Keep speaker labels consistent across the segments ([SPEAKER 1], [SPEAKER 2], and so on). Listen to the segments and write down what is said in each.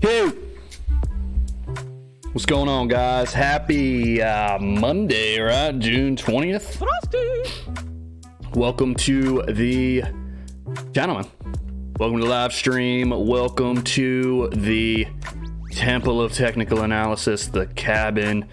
[SPEAKER 1] Hey, what's going on, guys? Happy Monday, right? June 20th. Welcome to the gentlemen. Welcome to the live stream. Welcome to the Temple of Technical Analysis, the cabin,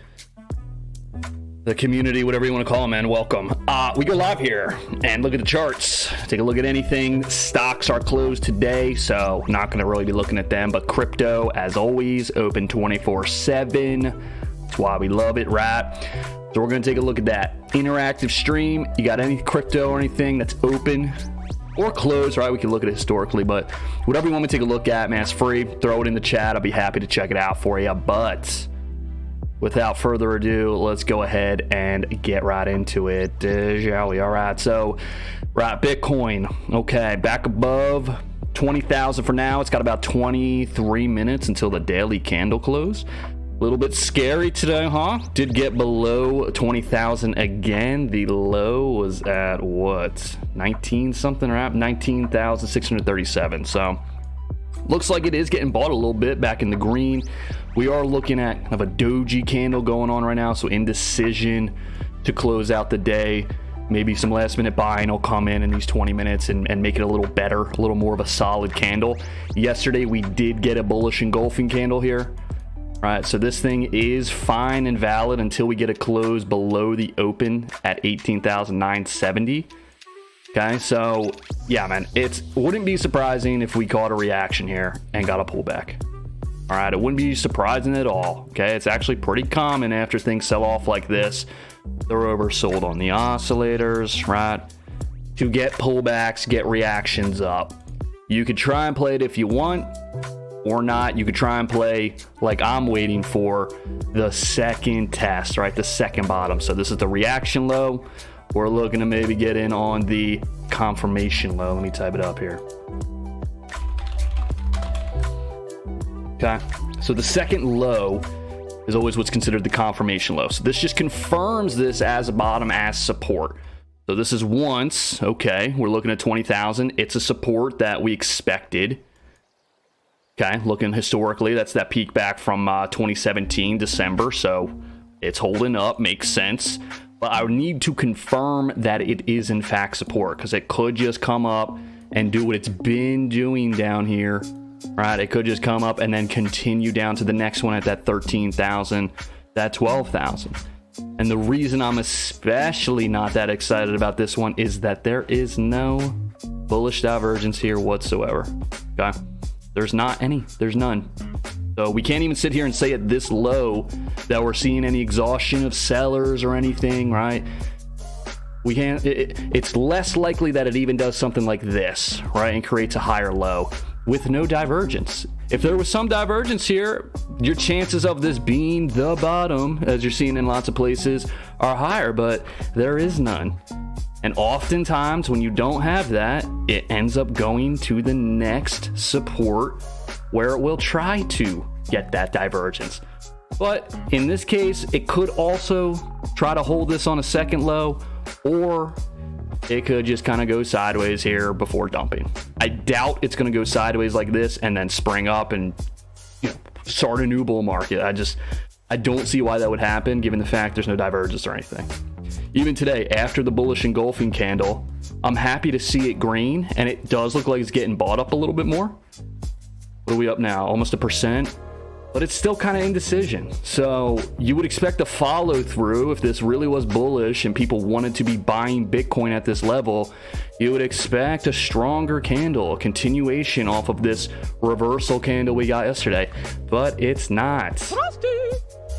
[SPEAKER 1] the community, whatever you want to call it, man. Welcome. We go live here and look at the charts. Take a look at anything. Stocks are closed today, so not going to really be looking at them. But crypto, as always, open 24/7. That's why we love it, right? So we're going to take a look at that interactive stream. You got any crypto or anything that's open or closed, right? We can look at it historically, but whatever you want me to take a look at, man, it's free. Throw it in the chat. I'll be happy to check it out for you. But without further ado, let's go ahead and get right into it, shall we? All right, so, right, Bitcoin, okay, back above 20,000 for now. It's got about 23 minutes until the daily candle close. A little bit scary today, huh? Did get below 20,000 again. The low was at what? 19 something, right? 19,637. So looks like it is getting bought a little bit back in the green. We are looking at kind of a doji candle going on right now. So indecision to close out the day. Maybe some last minute buying will come in these 20 minutes and make it a little better, a little more of a solid candle. Yesterday, we did get a bullish engulfing candle here. All right, so this thing is fine and valid until we get a close below the open at 18,970. Okay, so yeah, man, it wouldn't be surprising if we caught a reaction here and got a pullback. All right, it wouldn't be surprising at all. Okay, it's actually pretty common after things sell off like this. They're oversold on the oscillators, right? To get pullbacks, get reactions up. You could try and play it if you want, or not. You could try and play like I'm waiting for the second test, right? The second bottom. So this is the reaction low. We're looking to maybe get in on the confirmation low. Let me type it up here. Okay. So the second low is always what's considered the confirmation low. So this just confirms this as a bottom, as support. So this is once, okay, we're looking at 20,000. It's a support that we expected. Okay, looking historically, that's that peak back from 2017, December. So it's holding up, makes sense. But I would need to confirm that it is in fact support, because it could just come up and do what it's been doing down here, right? It could just come up and then continue down to the next one at that 13,000, that 12,000. And the reason I'm especially not that excited about this one is that there is no bullish divergence here whatsoever, okay? There's not any. There's none. So we can't even sit here and say at this low that we're seeing any exhaustion of sellers or anything, right? We can't. It's less likely that it even does something like this, right, and creates a higher low with no divergence. If there was some divergence here, your chances of this being the bottom, as you're seeing in lots of places, are higher, but there is none. And oftentimes when you don't have that, it ends up going to the next support where it will try to get that divergence. But in this case, it could also try to hold this on a second low, or it could just kind of go sideways here before dumping. I doubt it's going to go sideways like this and then spring up and, you know, start a new bull market. I don't see why that would happen, given the fact there's no divergence or anything. Even today, after the bullish engulfing candle, I'm happy to see it green, and it does look like it's getting bought up a little bit more. What are we up now? Almost 1%, but it's still kind of indecision. So you would expect a follow through if this really was bullish and people wanted to be buying Bitcoin at this level. You would expect a stronger candle, a continuation off of this reversal candle we got yesterday, but it's not.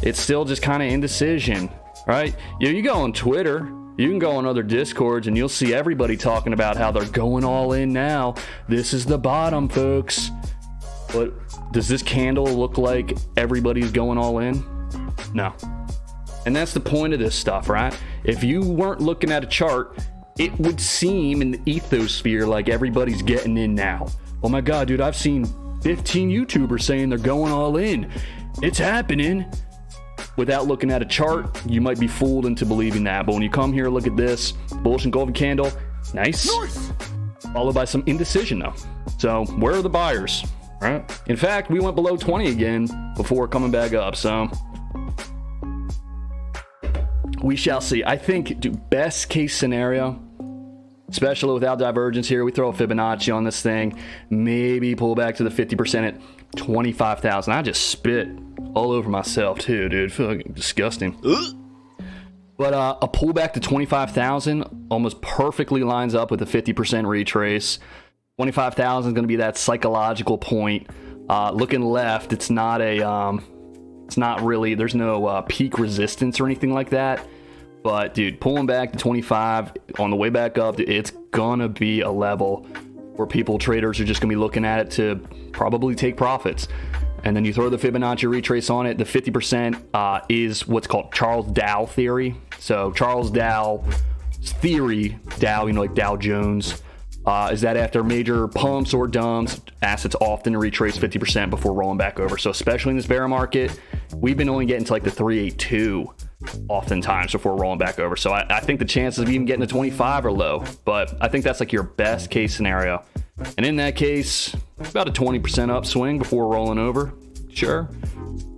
[SPEAKER 1] It's still just kind of indecision. Right? You go on Twitter, you can go on other Discords, and you'll see everybody talking about how they're going all in now. This is the bottom, folks. But does this candle look like everybody's going all in? No. And that's the point of this stuff, right? If you weren't looking at a chart, it would seem in the ethosphere like everybody's getting in now. Oh my God, dude, I've seen 15 YouTubers saying they're going all in. It's happening. Without looking at a chart, you might be fooled into believing that. But when you come here, look at this bullish engulfing candle, nice. Followed by some indecision though. So where are the buyers? right? In fact, we went below 20 again before coming back up, so we shall see. I think, dude, best case scenario, especially without divergence here, we throw a Fibonacci on this thing, maybe pull back to the 50% at 25,000. I just spit all over myself too, dude. I feel like disgusting. But a pullback to 25,000 almost perfectly lines up with a 50% retrace. 25,000 is going to be that psychological point. Looking left, it's not really, there's no peak resistance or anything like that. But dude, pulling back to 25 on the way back up, it's gonna be a level where traders are just gonna be looking at it to probably take profits. And then you throw the Fibonacci retrace on it. The 50% is what's called Charles Dow theory. So Charles Dow's theory, Dow, you know, like Dow Jones, is that after major pumps or dumps, assets often retrace 50% before rolling back over. So especially in this bear market, we've been only getting to like the 382 oftentimes before rolling back over. So I think the chances of even getting to 25 are low, but I think that's like your best case scenario. And in that case, about a 20% upswing before rolling over. Sure.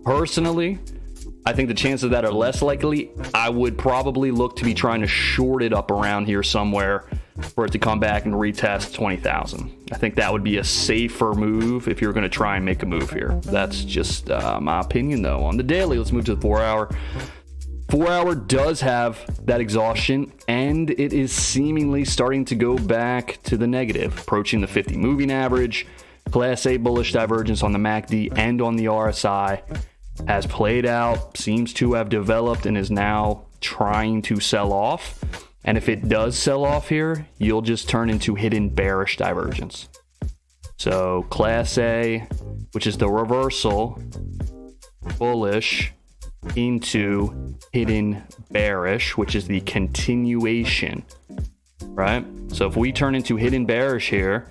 [SPEAKER 1] Personally, I think the chances of that are less likely. I would probably look to be trying to short it up around here somewhere for it to come back and retest 20,000. I think that would be a safer move if you're going to try and make a move here. That's just my opinion, though. On the daily, let's move to the 4 hour. 4 hour does have that exhaustion, and it is seemingly starting to go back to the negative, approaching the 50 moving average. Class A bullish divergence on the MACD and on the RSI has played out, seems to have developed, and is now trying to sell off. And if it does sell off here, you'll just turn into hidden bearish divergence. So Class A, which is the reversal, bullish, into hidden bearish, which is the continuation, right? So if we turn into hidden bearish here,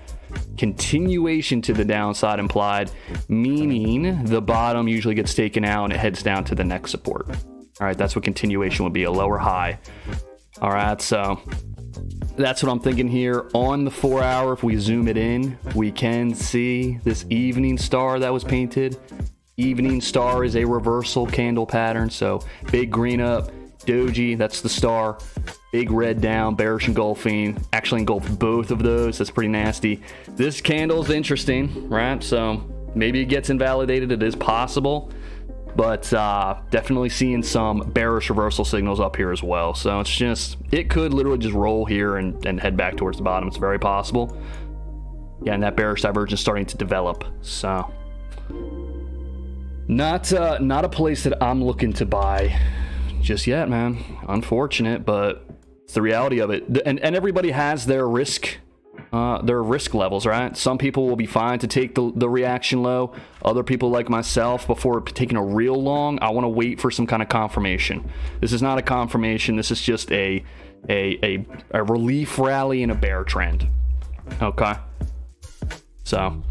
[SPEAKER 1] continuation to the downside implied, meaning the bottom usually gets taken out and it heads down to the next support. All right, that's what continuation would be, a lower high. All right, so that's what I'm thinking here. On the 4 hour, if we zoom it in, we can see this evening star that was painted. Evening star is a reversal candle pattern. So big green up, doji, that's the star. Big red down, bearish engulfing. Actually engulfed both of those. That's pretty nasty. This candle's interesting, right? So maybe it gets invalidated. It is possible. But definitely seeing some bearish reversal signals up here as well. So it's just, it could literally just roll here and head back towards the bottom. It's very possible. Yeah, and that bearish divergence starting to develop. So not a place that I'm looking to buy just yet, man. Unfortunate, but it's the reality of it. And everybody has their risk levels, right? Some people will be fine to take the reaction low. Other people like myself, before taking a real long, I want to wait for some kind of confirmation. This is not a confirmation. This is just a relief rally in a bear trend. Okay. So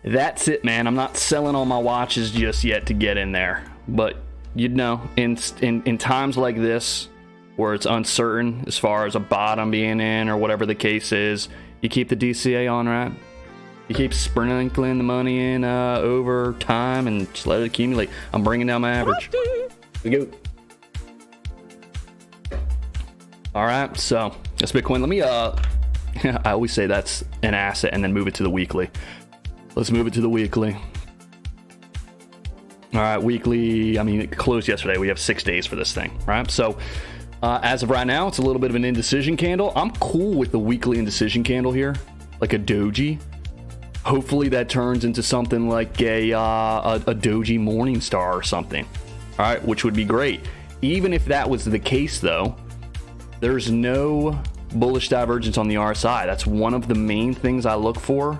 [SPEAKER 1] that's it, man. I'm not selling all my watches just yet to get in there, but you'd know, in times like this where it's uncertain as far as a bottom being in or whatever the case is, you keep the DCA on, right? You keep sprinkling the money in over time and just let it accumulate. I'm bringing down my average. Here we go. All right, so that's Bitcoin. Let me I always say that's an asset and then move it to the weekly. Let's move it to the weekly. All right, weekly, I mean, it closed yesterday. We have 6 days for this thing, right? So as of right now, it's a little bit of an indecision candle. I'm cool with the weekly indecision candle here, like a doji. Hopefully that turns into something like a doji morning star or something, all right, which would be great. Even if that was the case, though, there's no bullish divergence on the RSI. That's one of the main things I look for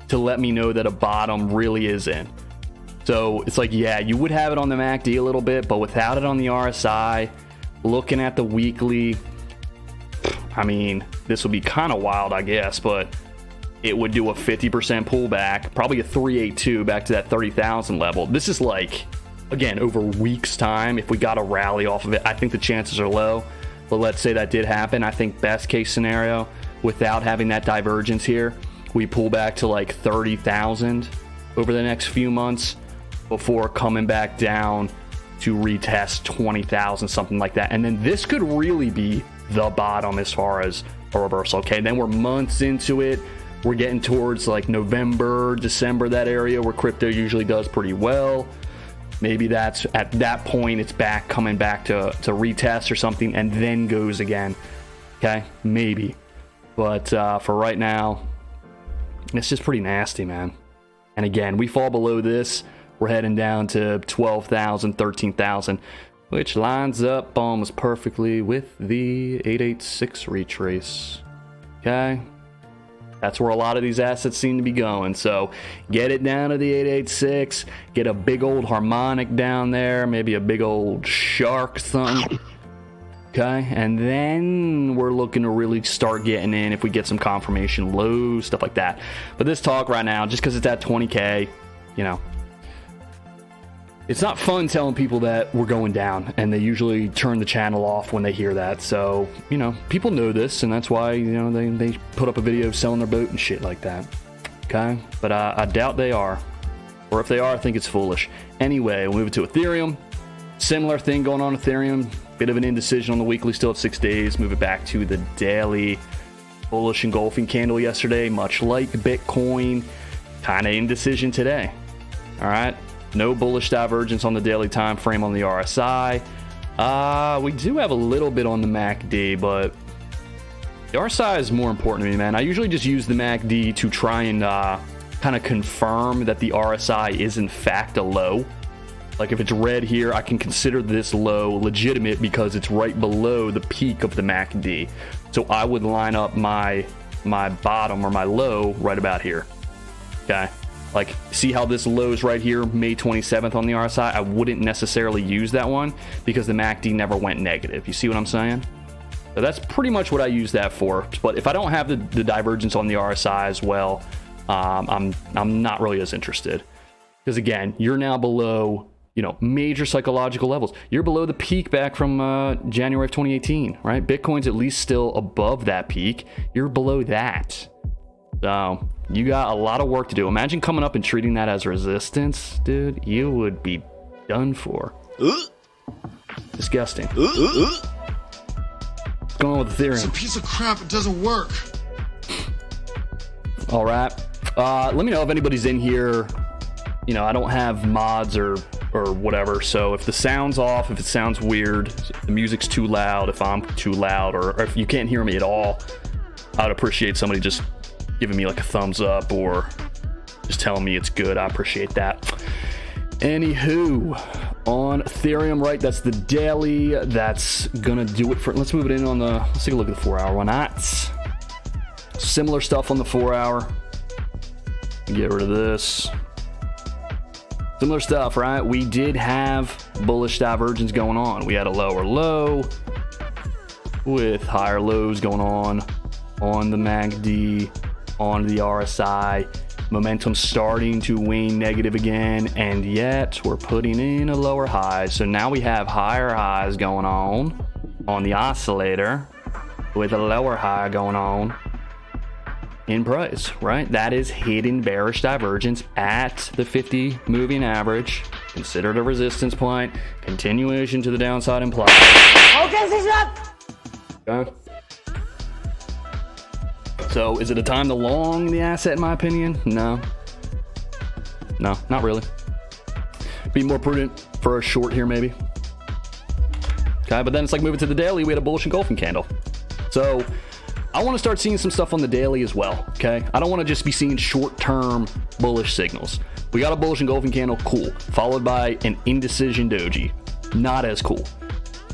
[SPEAKER 1] to let me know that a bottom really is in. So it's like, yeah, you would have it on the MACD a little bit, but without it on the RSI, looking at the weekly, I mean, this would be kind of wild, I guess, but it would do a 50% pullback, probably a 382 back to that 30,000 level. This is like, again, over weeks time, if we got a rally off of it, I think the chances are low, but let's say that did happen. I think best case scenario, without having that divergence here, we pull back to like 30,000 over the next few months before coming back down to retest 20,000, something like that. And then this could really be the bottom as far as a reversal. Okay, then we're months into it. We're getting towards like November, December, that area where crypto usually does pretty well. Maybe that's at that point it's back, coming back to retest or something, and then goes again. Okay, maybe. But for right now, it's just pretty nasty, man. And again, we fall below this, we're heading down to 12,000, 13,000, which lines up almost perfectly with the 886 retrace. Okay, that's where a lot of these assets seem to be going. So get it down to the 886, get a big old harmonic down there, maybe a big old shark something. Okay, and then we're looking to really start getting in if we get some confirmation lows, stuff like that. But this talk right now, just because it's at 20K, you know, it's not fun telling people that we're going down, and they usually turn the channel off when they hear that. So, you know, people know this, and that's why, you know, they put up a video selling their boat and shit like that. Okay, but I doubt they are. Or if they are, I think it's foolish. Anyway, we'll move it to Ethereum. Similar thing going on Ethereum. Bit of an indecision on the weekly, still at 6 days. Move it back to the daily. Bullish engulfing candle yesterday, much like Bitcoin. Kind of indecision today. All right. No bullish divergence on the daily time frame on the RSI. We do have a little bit on the MACD, but the RSI is more important to me, man. I usually just use the MACD to try and kind of confirm that the RSI is in fact a low. Like if it's red here, I can consider this low legitimate because it's right below the peak of the MACD. So I would line up my bottom or my low right about here. Okay. Like, see how this low is right here, May 27th on the RSI? I wouldn't necessarily use that one because the MACD never went negative. You see what I'm saying? So that's pretty much what I use that for. But if I don't have the divergence on the RSI as well, I'm not really as interested. Because again, you're now below, you know, major psychological levels. You're below the peak back from January of 2018, right? Bitcoin's at least still above that peak. You're below that. So you got a lot of work to do. Imagine coming up and treating that as resistance, dude. You would be done for. Disgusting. What's going on with Ethereum?
[SPEAKER 2] It's a piece of crap. It doesn't work.
[SPEAKER 1] All right. Let me know if anybody's in here. You know, I don't have mods or whatever. So if the sound's off, if it sounds weird, the music's too loud, if I'm too loud, or if you can't hear me at all, I'd appreciate somebody just giving me like a thumbs up or just telling me it's good. I appreciate that. Anywho, on Ethereum, right? That's the daily. That's gonna do it for. Let's move it in on the. Let's take a look at the 4 hour. Why not? Similar stuff on the 4 hour. Get rid of this. Similar stuff, right? We did have bullish divergence going on. We had a lower low with higher lows going on the MACD, on the RSI. Momentum starting to wane negative again, and yet we're putting in a lower high. So now we have higher highs going on the oscillator with a lower high going on in price, right? That is hidden bearish divergence at the 50 moving average, considered a resistance point, continuation to the downside implied.
[SPEAKER 3] Okay, this is up.
[SPEAKER 1] Okay. So is it a time to long the asset in my opinion? No, not really. Be more prudent for a short here maybe. Okay, but then it's like moving to the daily. We had a bullish engulfing candle. So I want to start seeing some stuff on the daily as well, okay? I don't want to just be seeing short-term bullish signals. We got a bullish engulfing candle, cool. Followed by an indecision doji, not as cool.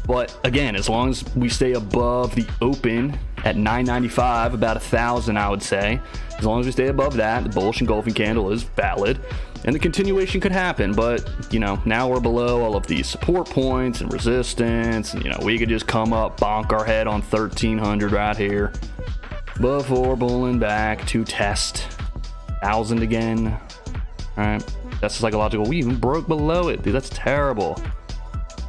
[SPEAKER 1] But again, as long as we stay above the open at 995, about 1,000, I would say. As long as we stay above that, the bullish engulfing candle is valid. And the continuation could happen, but, you know, now we're below all of these support points and resistance. And, you know, we could just come up, bonk our head on 1,300 right here before pulling back to test 1,000 again. All right, that's psychological. We even broke below it, dude. That's terrible.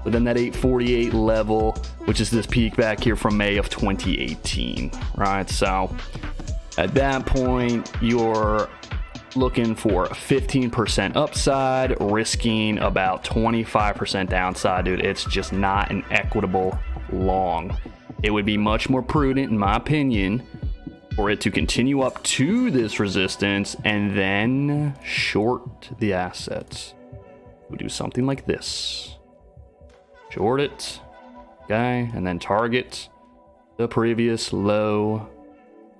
[SPEAKER 1] But then that 848 level, which is this peak back here from May of 2018, right? So At that point, you're looking for 15% upside, risking about 25% downside, dude. It's just not an equitable long. It would be much more prudent, in my opinion, for it to continue up to this resistance and then short the assets. We'll do something like this. Short it, okay, and then target the previous low.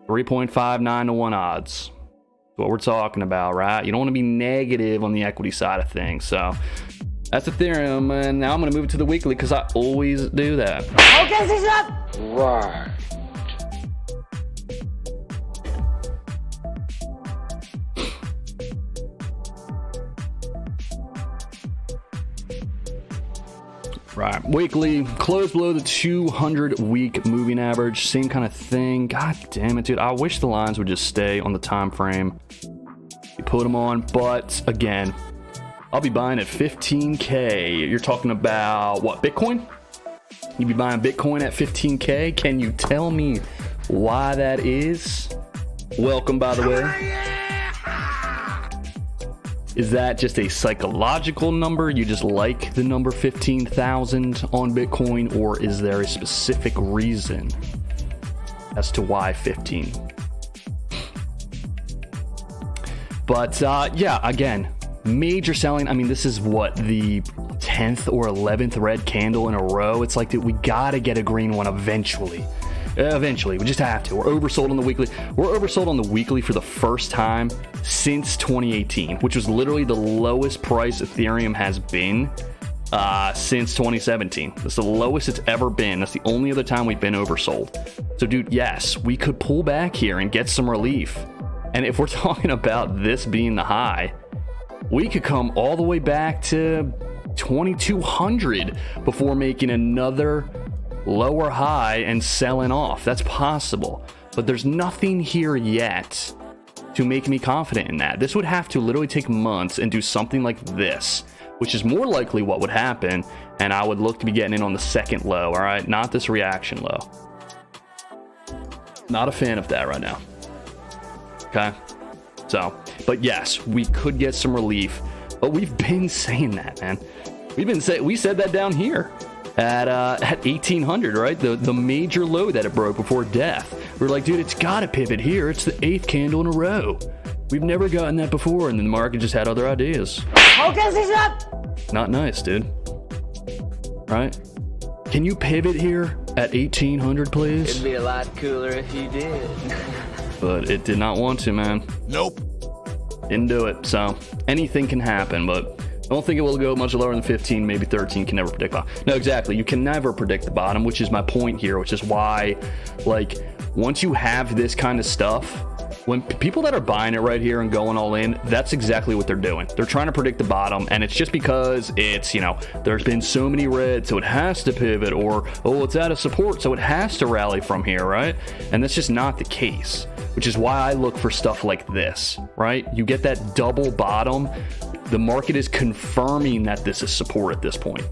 [SPEAKER 1] 3.59 to 1 odds. That's what we're talking about, right? You don't want to be negative on the equity side of things. So that's Ethereum, and now I'm going to move it to the weekly because I always do that.
[SPEAKER 3] Okay, she's up.
[SPEAKER 2] Right.
[SPEAKER 1] Right, weekly, close below the 200-week moving average, same kind of thing. God damn it, dude. I wish the lines would just stay on the time frame. You put them on, but again, I'll be buying at 15K. You're talking about, what, Bitcoin? You'd be buying Bitcoin at 15K? Can you tell me why that is? Welcome, by the way. Is that just a psychological number? You just like the number 15,000 on Bitcoin, or is there a specific reason as to why 15? But yeah, again, major selling. I mean, this is what, the 10th or 11th red candle in a row. It's like, dude, we gotta get a green one eventually. Eventually, we just have to. We're oversold on the weekly. We're oversold on the weekly for the first time since 2018, which was literally the lowest price Ethereum has been since 2017. That's the lowest it's ever been. That's the only other time we've been oversold. So, dude, yes, we could pull back here and get some relief. And if we're talking about this being the high, we could come all the way back to 2200 before making another lower high and selling off. That's possible, but there's nothing here yet to make me confident in that. This would have to literally take months and do something like this, which is more likely what would happen, and I would look to be getting in on the second low. All right, not this reaction low. Not a fan of that right now. Okay, so, but yes, we could get some relief, but we've been saying that, man. We said that down here at 1800, right? The major low that it broke before death. We're like, dude, it's got to pivot here. It's the 8th candle in a row. We've never gotten that before, and then the market just had other ideas.
[SPEAKER 3] Okay, she's up.
[SPEAKER 1] Not nice, dude. Right? Can you pivot here at 1800, please?
[SPEAKER 4] It'd be a lot cooler if you did.
[SPEAKER 1] But it did not want to, man.
[SPEAKER 2] Nope.
[SPEAKER 1] Didn't do it. So anything can happen, but I don't think it will go much lower than 15, maybe 13. Can never predict bottom. No, exactly. You can never predict the bottom, which is my point here, which is why, like, once you have this kind of stuff, when people that are buying it right here and going all in, that's exactly what they're doing. They're trying to predict the bottom, and it's just because it's, you know, there's been so many reds, so it has to pivot, or, oh, it's out of support, so it has to rally from here, right? And that's just not the case, which is why I look for stuff like this, right? You get that double bottom. The market is confirming that this is support at this point.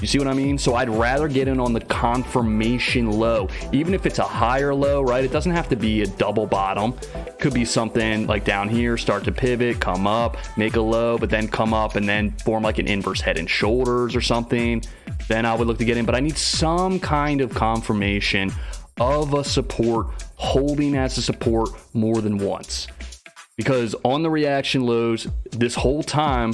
[SPEAKER 1] You see what I mean? So I'd rather get in on the confirmation low, even if it's a higher low, right? It doesn't have to be a double bottom. It could be something like down here, start to pivot, come up, make a low, but then come up and then form like an inverse head and shoulders or something. Then I would look to get in, but I need some kind of confirmation of a support holding as a support more than once. Because on the reaction lows, this whole time,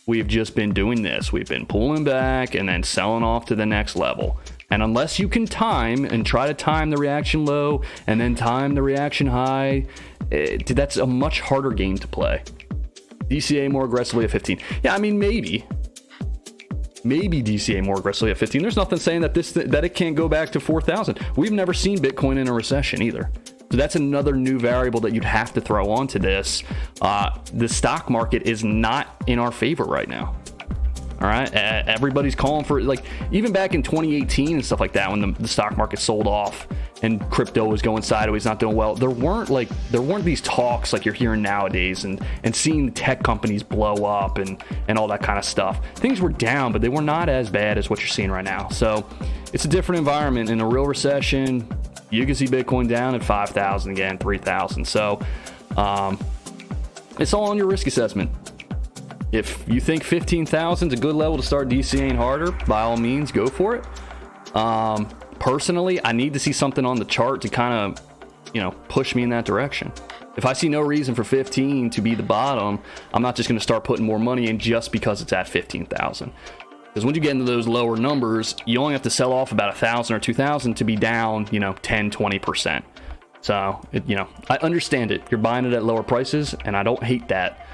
[SPEAKER 1] we've just been doing this. We've been pulling back and then selling off to the next level. And unless you can time and try to time the reaction low and then time the reaction high, that's a much harder game to play. DCA more aggressively at 15. Yeah, I mean, maybe DCA more aggressively at 15. There's nothing saying that it can't go back to 4,000. We've never seen Bitcoin in a recession either. So that's another new variable that you'd have to throw onto this. The stock market is not in our favor right now. All right, everybody's calling for, like, even back in 2018 and stuff like that, when the stock market sold off and crypto was going sideways, not doing well. There weren't these talks like you're hearing nowadays, and seeing tech companies blow up and all that kind of stuff. Things were down, but they were not as bad as what you're seeing right now. So it's a different environment. In a real recession, You can see Bitcoin down at 5,000 again, 3,000. So it's all on your risk assessment. If you think 15,000 is a good level to start DCAing harder, by all means, go for it. Personally, I need to see something on the chart to kind of, push me in that direction. If I see no reason for 15 to be the bottom, I'm not just going to start putting more money in just because it's at 15,000. Because when you get into those lower numbers, you only have to sell off about 1,000 or 2,000 to be down, 10, 20%. So, I understand it. You're buying it at lower prices, and I don't hate that.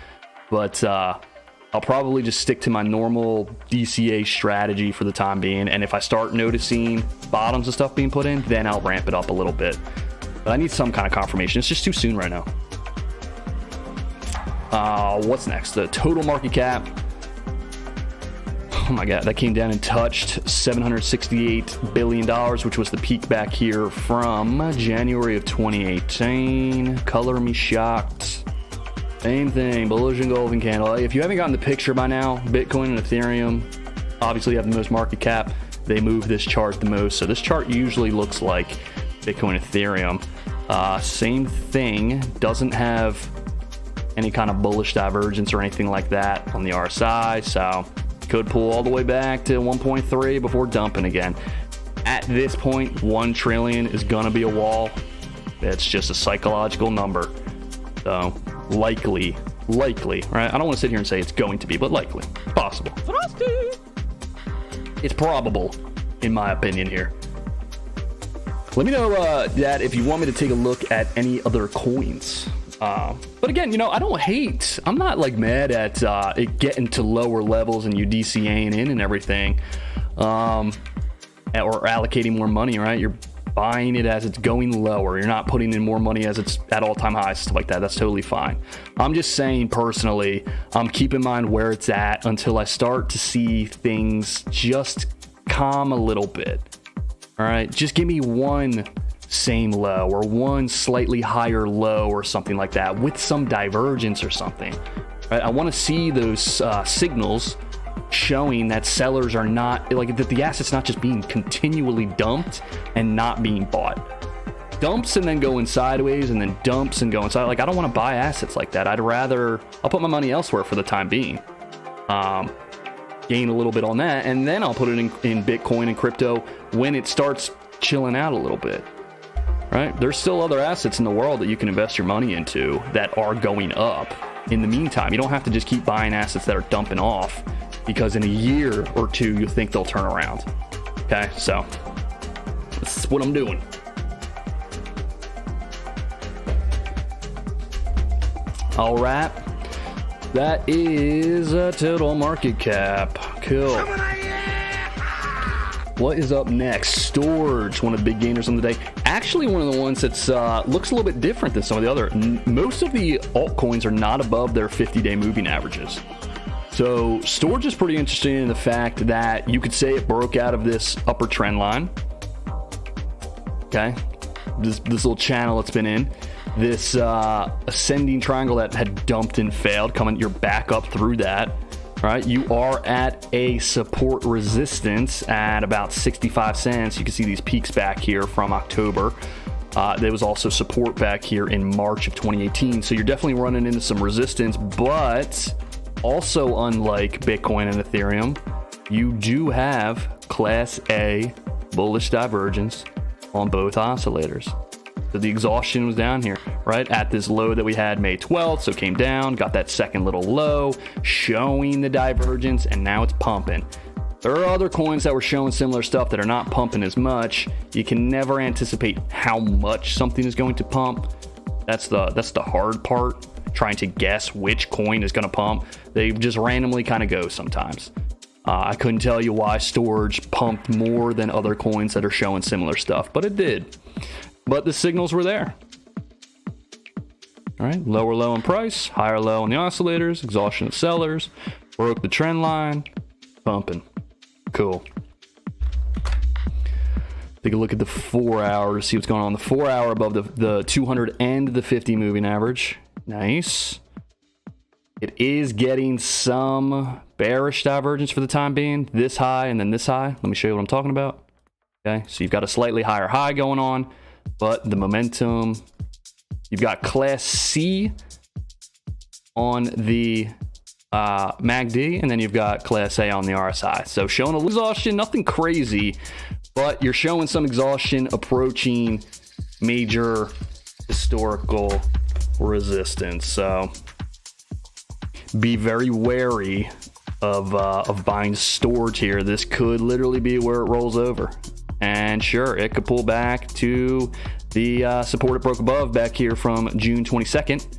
[SPEAKER 1] But I'll probably just stick to my normal DCA strategy for the time being. And if I start noticing bottoms and stuff being put in, then I'll ramp it up a little bit. But I need some kind of confirmation. It's just too soon right now. What's next? The total market cap. Oh my God, that came down and touched $768 billion, which was the peak back here from January of 2018. Color me shocked. Same thing, bullish engulfing candle. If you haven't gotten the picture by now, Bitcoin and Ethereum obviously have the most market cap. They move this chart the most. So this chart usually looks like Bitcoin, Ethereum. Same thing, doesn't have any kind of bullish divergence or anything like that on the RSI. So could pull all the way back to 1.3 before dumping again. At this point, 1 trillion is going to be a wall. It's just a psychological number. So likely, right? I don't want to sit here and say it's going to be, but likely, possible. It's probable, in my opinion here. Let me know that if you want me to take a look at any other coins. But again, I don't hate. I'm not like mad at it getting to lower levels and you DCAing in and everything, or allocating more money. Right? You're buying it as it's going lower. You're not putting in more money as it's at all-time highs, stuff like that. That's totally fine. I'm just saying personally, keep in mind where it's at until I start to see things just calm a little bit. All right, just give me one same low or one slightly higher low or something like that with some divergence or something. Right? I want to see those signals showing that sellers are not like that the asset's not just being continually dumped and not being bought. Dumps and then going sideways and then dumps and going sideways. Like I don't want to buy assets like that. I'll put my money elsewhere for the time being. Gain a little bit on that, and then I'll put it in Bitcoin and crypto when it starts chilling out a little bit. Right? There's still other assets in the world that you can invest your money into that are going up. In the meantime, you don't have to just keep buying assets that are dumping off because in a year or two you think they'll turn around. Okay, so that's what I'm doing. All right, that is a total market cap. Cool. What is up next? Storage, one of the big gainers on the day. Actually, one of the ones that's looks a little bit different than some of the other. Most of the altcoins are not above their 50-day moving averages. So storage is pretty interesting in the fact that you could say it broke out of this upper trend line. Okay, this little channel it's been in. This ascending triangle that had dumped and failed, you're back up through that. Right, you are at a support resistance at about 65 cents. You can see these peaks back here from October. There was also support back here in March of 2018. So you're definitely running into some resistance, but also unlike Bitcoin and Ethereum, you do have Class A bullish divergence on both oscillators. So the exhaustion was down here, right? At this low that we had May 12th. So came down, got that second little low, showing the divergence, and now it's pumping. There are other coins that were showing similar stuff that are not pumping as much. You can never anticipate how much something is going to pump. That's the hard part, trying to guess which coin is going to pump. They just randomly kind of go sometimes. I couldn't tell you why storage pumped more than other coins that are showing similar stuff, but it did. But the signals were there. All right, lower low in price, higher low on the oscillators, exhaustion of sellers, broke the trend line, pumping. Cool. Take a look at the 4 hour to see what's going on. The 4 hour above the 200 and the 50 moving average. Nice. It is getting some bearish divergence for the time being. This high and then this high. Let me show you what I'm talking about. Okay, so you've got a slightly higher high going on. but the momentum, you've got Class C on the MACD, and then you've got Class A on the RSI. So showing a little exhaustion, nothing crazy, but you're showing some exhaustion approaching major historical resistance. So be very wary of buying storage here. This could literally be where it rolls over, and sure, it could pull back to the support it broke above back here from June 22nd.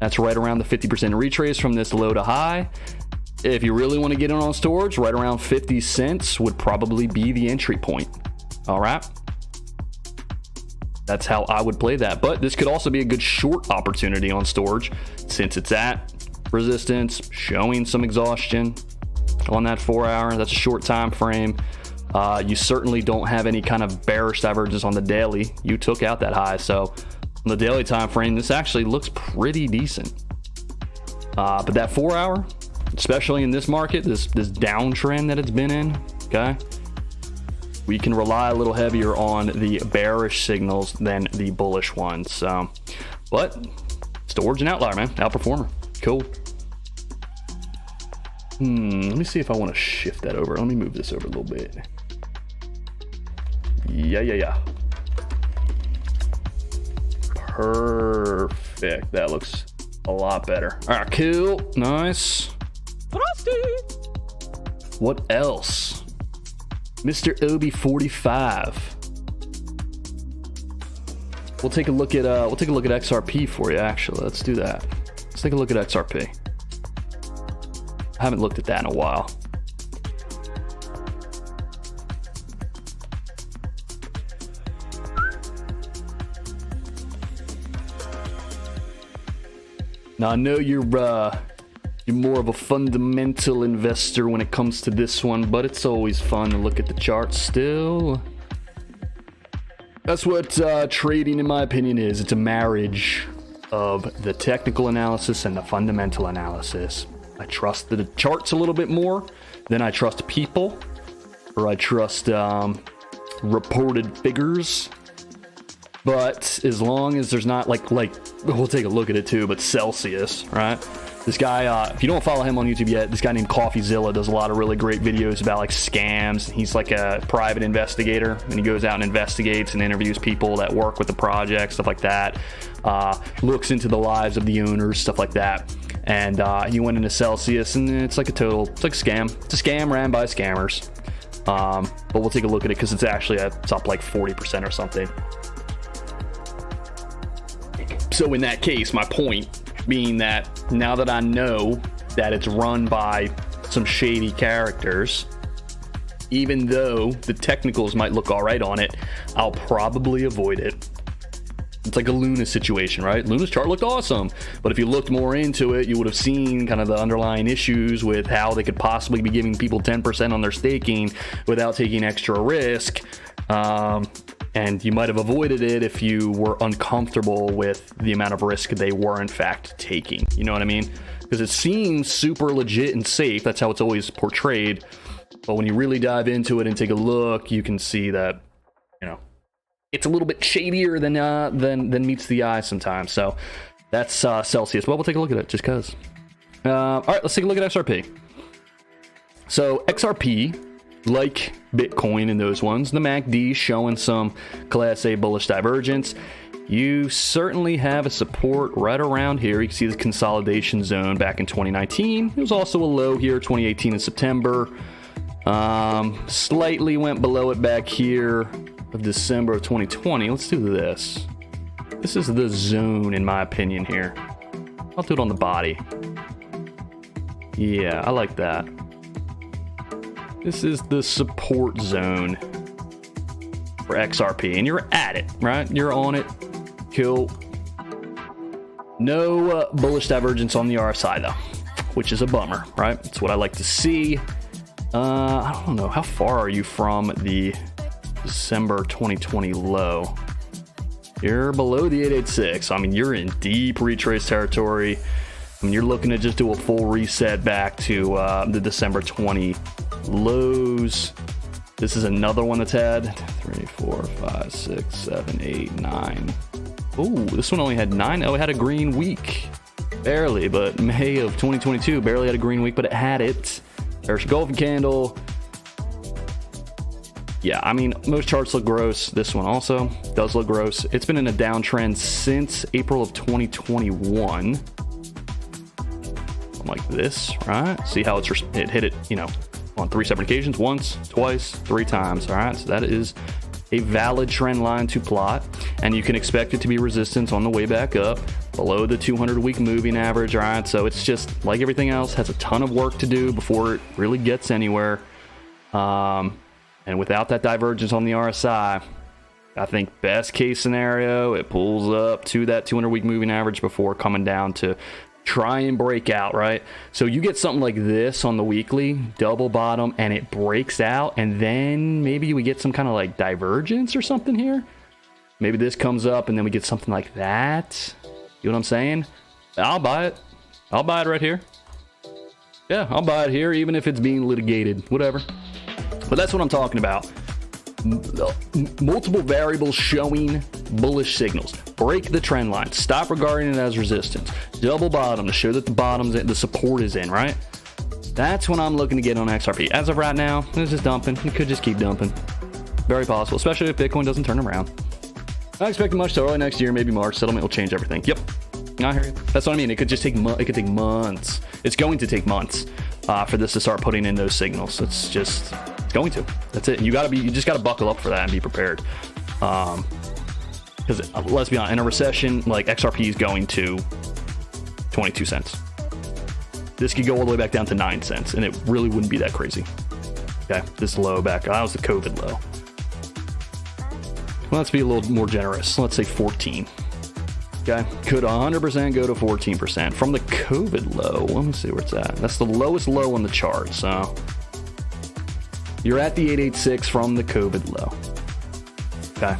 [SPEAKER 1] That's right around the 50% retrace from this low to high. If you really want to get in on storage, right around 50 cents would probably be the entry point. All right, that's how I would play that. But this could also be a good short opportunity on storage, since it's at resistance, showing some exhaustion on that 4 hour. That's a short time frame. You certainly don't have any kind of bearish divergence on the daily. You took out that high, so on the daily time frame, this actually looks pretty decent. But that 4 hour, especially in this market, this downtrend that it's been in, okay, we can rely a little heavier on the bearish signals than the bullish ones. So, but storage and outlier, man, outperformer. Cool. Let me see if I want to shift that over. Let me move this over a little bit. Yeah. Perfect. That looks a lot better. All right, cool. Nice. Frosty. What else? Mr. Obe 45. We'll take a look at XRP for you, actually. Let's do that. Let's take a look at XRP. I haven't looked at that in a while. Now I know you're more of a fundamental investor when it comes to this one, but it's always fun to look at the charts still. That's what trading, in my opinion, is. It's a marriage of the technical analysis and the fundamental analysis. I trust the charts a little bit more than I trust people, or I trust reported figures. But as long as there's not like we'll take a look at it too, but Celsius, right? This guy, if you don't follow him on YouTube yet, this guy named CoffeeZilla does a lot of really great videos about like scams. He's like a private investigator, and he goes out and investigates and interviews people that work with the project, stuff like that. Looks into the lives of the owners, stuff like that. And he went into Celsius, and it's like a scam. It's a scam ran by scammers. But we'll take a look at it because it's actually it's up like 40% or something. So in that case, my point being that now that I know that it's run by some shady characters, even though the technicals might look all right on it, I'll probably avoid it. It's like a Luna situation, right? Luna's chart looked awesome, but if you looked more into it, you would have seen kind of the underlying issues with how they could possibly be giving people 10% on their staking without taking extra risk. And you might have avoided it if you were uncomfortable with the amount of risk they were in fact taking. You know what I mean? Because it seems super legit and safe. That's how it's always portrayed. But when you really dive into it and take a look, you can see that, you know, it's a little bit shadier than meets the eye sometimes. So that's Celsius. Well, we'll take a look at it just because. All right, let's take a look at XRP. So XRP, like Bitcoin and those ones, the MACD showing some Class A bullish divergence. You certainly have a support right around here. You can see the consolidation zone back in 2019. It was also a low here, 2018 in September. Slightly went below it back here of December of 2020. Let's do this. This is the zone, in my opinion, here. I'll do it on the body. Yeah, I like that. This is the support zone for XRP, and you're at it, right? You're on it. Cool. No bullish divergence on the RSI, though, which is a bummer, right? That's what I like to see. I don't know. How far are you from the December 2020 low? You're below the 886. I mean, you're in deep retrace territory. I mean, you're looking to just do a full reset back to the December 20 lows. This is another one that's had 3, 4, 5, 6, 7, 8, 9. Oh, this one only had 9. Oh, it had a green week. Barely, but May of 2022 barely had a green week, but it had it. There's a golden candle. Yeah, I mean, most charts look gross. This one also does look gross. It's been in a downtrend since April of 2021. Something like this, right? See how it hit it, you know, on 3 separate occasions, once, twice, 3 times. All right, so that is a valid trend line to plot, and you can expect it to be resistance on the way back up below the 200-week moving average. All right, so it's just like everything else, has a ton of work to do before it really gets anywhere. And without that divergence on the RSI, I think best case scenario, it pulls up to that 200-week moving average before coming down to try and break out, right? So you get something like this on the weekly, double bottom, and it breaks out, and then maybe we get some kind of like divergence or something here. Maybe this comes up, and then we get something like that. You know what I'm saying? I'll buy it. I'll buy it right here. Yeah, I'll buy it here, even if it's being litigated, whatever. But that's what I'm talking about. Multiple variables showing bullish signals. Break the trend line. Stop regarding it as resistance. Double bottom to show that the support is in, right? That's what I'm looking to get on XRP. As of right now, it's just dumping. It could just keep dumping. Very possible, especially if Bitcoin doesn't turn around. Not expecting much till early next year, maybe March. Settlement will change everything. Yep. I hear you. That's what I mean. It could just take it could take months. It's going to take months for this to start putting in those signals. It's going to. That's it. You just gotta buckle up for that and be prepared. Because let's be honest, in a recession, like XRP is going to 22 cents. This could go all the way back down to 9 cents, and it really wouldn't be that crazy. Okay, this low back, that was the COVID low. Well, let's be a little more generous. Let's say 14. Okay, could 100% go to 14% from the COVID low. Let me see where it's at. That's the lowest low on the chart. So you're at the 886 from the COVID low. Okay,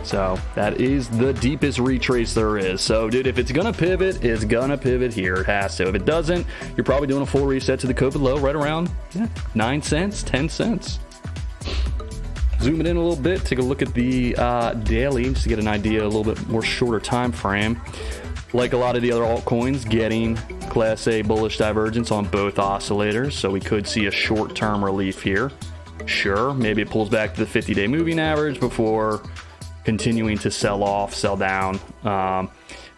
[SPEAKER 1] so that is the deepest retrace there is. So, dude, if it's gonna pivot, it's gonna pivot here. It has to. If it doesn't, you're probably doing a full reset to the COVID low right around 9 cents, 10 cents. Zoom it in a little bit, take a look at the daily just to get an idea, a little bit more shorter time frame. Like a lot of the other altcoins, getting Class A bullish divergence on both oscillators, so we could see a short-term relief here. Sure, maybe it pulls back to the 50-day moving average before continuing to sell off, sell down.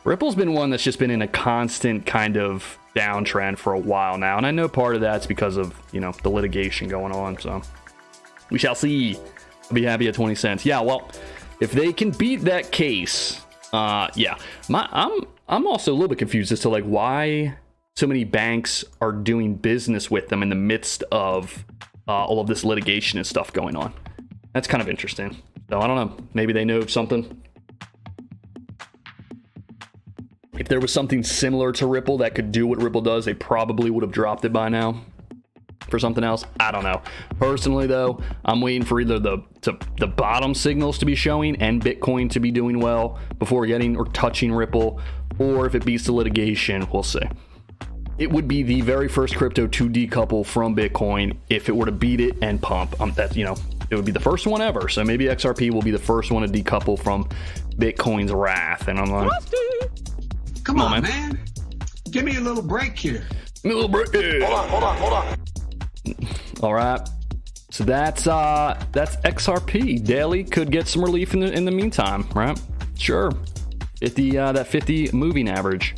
[SPEAKER 1] Ripple's been one that's just been in a constant kind of downtrend for a while now, and I know part of that's because of, you know, the litigation going on, so we shall see. I'll be happy at 20 cents. Yeah, well, if they can beat that case, yeah. I'm also a little bit confused as to like why so many banks are doing business with them in the midst of all of this litigation and stuff going on. That's kind of interesting. So I don't know. Maybe they know of something. If there was something similar to Ripple that could do what Ripple does, they probably would have dropped it by now for something else. I don't know. Personally, though, I'm waiting for either the bottom signals to be showing and Bitcoin to be doing well before getting or touching Ripple, or if it beats the litigation, we'll see. It would be the very first crypto to decouple from Bitcoin if it were to beat it and pump. That, you know, it would be the first one ever. So maybe XRP will be the first one to decouple from Bitcoin's wrath. And I'm like,
[SPEAKER 2] come on, man. Give me a little break here.
[SPEAKER 1] Give me a little break here.
[SPEAKER 2] Hold on.
[SPEAKER 1] All right. So that's XRP. Daily could get some relief in the meantime, right? Sure. At that 50 moving average.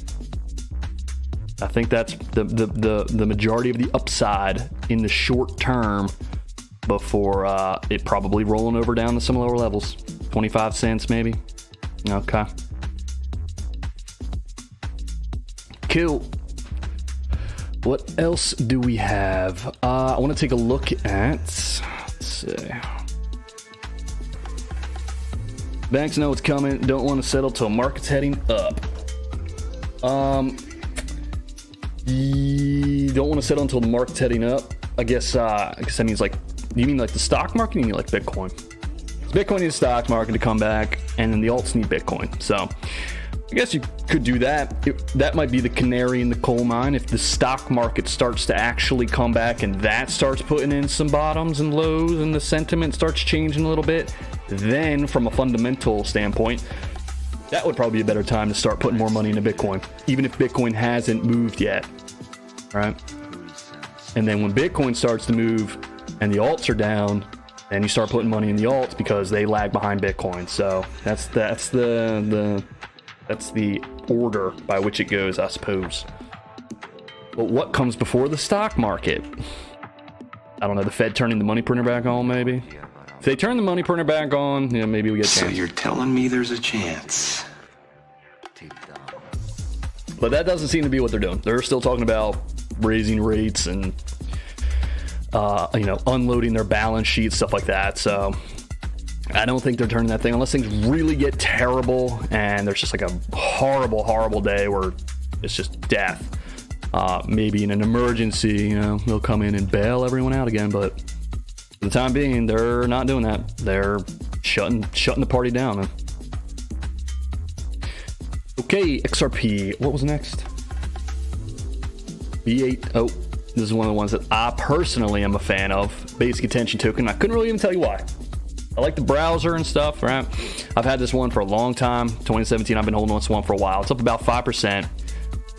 [SPEAKER 1] I think that's the majority of the upside in the short term before it probably rolling over down to some lower levels. 25 cents maybe. Okay. Cool. What else do we have? I want to take a look at, let's see. Banks know it's coming. Don't want to settle till market's heading up. You don't want to settle until the market's heading up. I guess that means like, you mean like the stock market? You mean like Bitcoin? Bitcoin needs the stock market to come back, and then the alts need Bitcoin. So I guess you could do that. That might be the canary in the coal mine. If the stock market starts to actually come back and that starts putting in some bottoms and lows and the sentiment starts changing a little bit, then from a fundamental standpoint, that would probably be a better time to start putting more money into Bitcoin, even if Bitcoin hasn't moved yet, right? And then when Bitcoin starts to move and the alts are down, then you start putting money in the alts because they lag behind Bitcoin. So that's the order by which it goes, I suppose. But what comes before the stock market? I don't know. The Fed turning the money printer back on, maybe. If they turn the money printer back on, maybe we get a chance.
[SPEAKER 2] So you're telling me there's a chance?
[SPEAKER 1] But that doesn't seem to be what they're doing. They're still talking about raising rates and unloading their balance sheet, stuff like that. So I don't think they're turning that thing unless things really get terrible and there's just like a horrible day where it's just death. Maybe in an emergency, they'll come in and bail everyone out again. But for the time being, they're not doing that. They're shutting the party down. Man. Okay, XRP. What was next? B8. Oh, this is one of the ones that I personally am a fan of. Basic attention token. I couldn't really even tell you why. I like the browser and stuff, right? I've had this one for a long time. 2017, I've been holding this one for a while. It's up about 5%.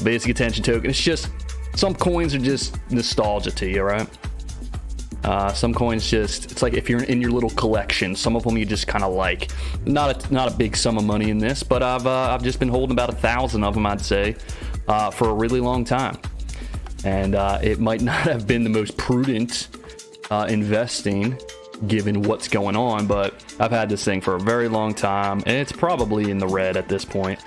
[SPEAKER 1] Basic attention token. It's just, some coins are just nostalgia to you, right? Some coins just, it's like if you're in your little collection, some of them you just kind of like. Not a big sum of money in this, but I've just been holding about 1,000 of them, I'd say, for a really long time. And it might not have been the most prudent investing given what's going on, but I've had this thing for a very long time and it's probably in the red at this point.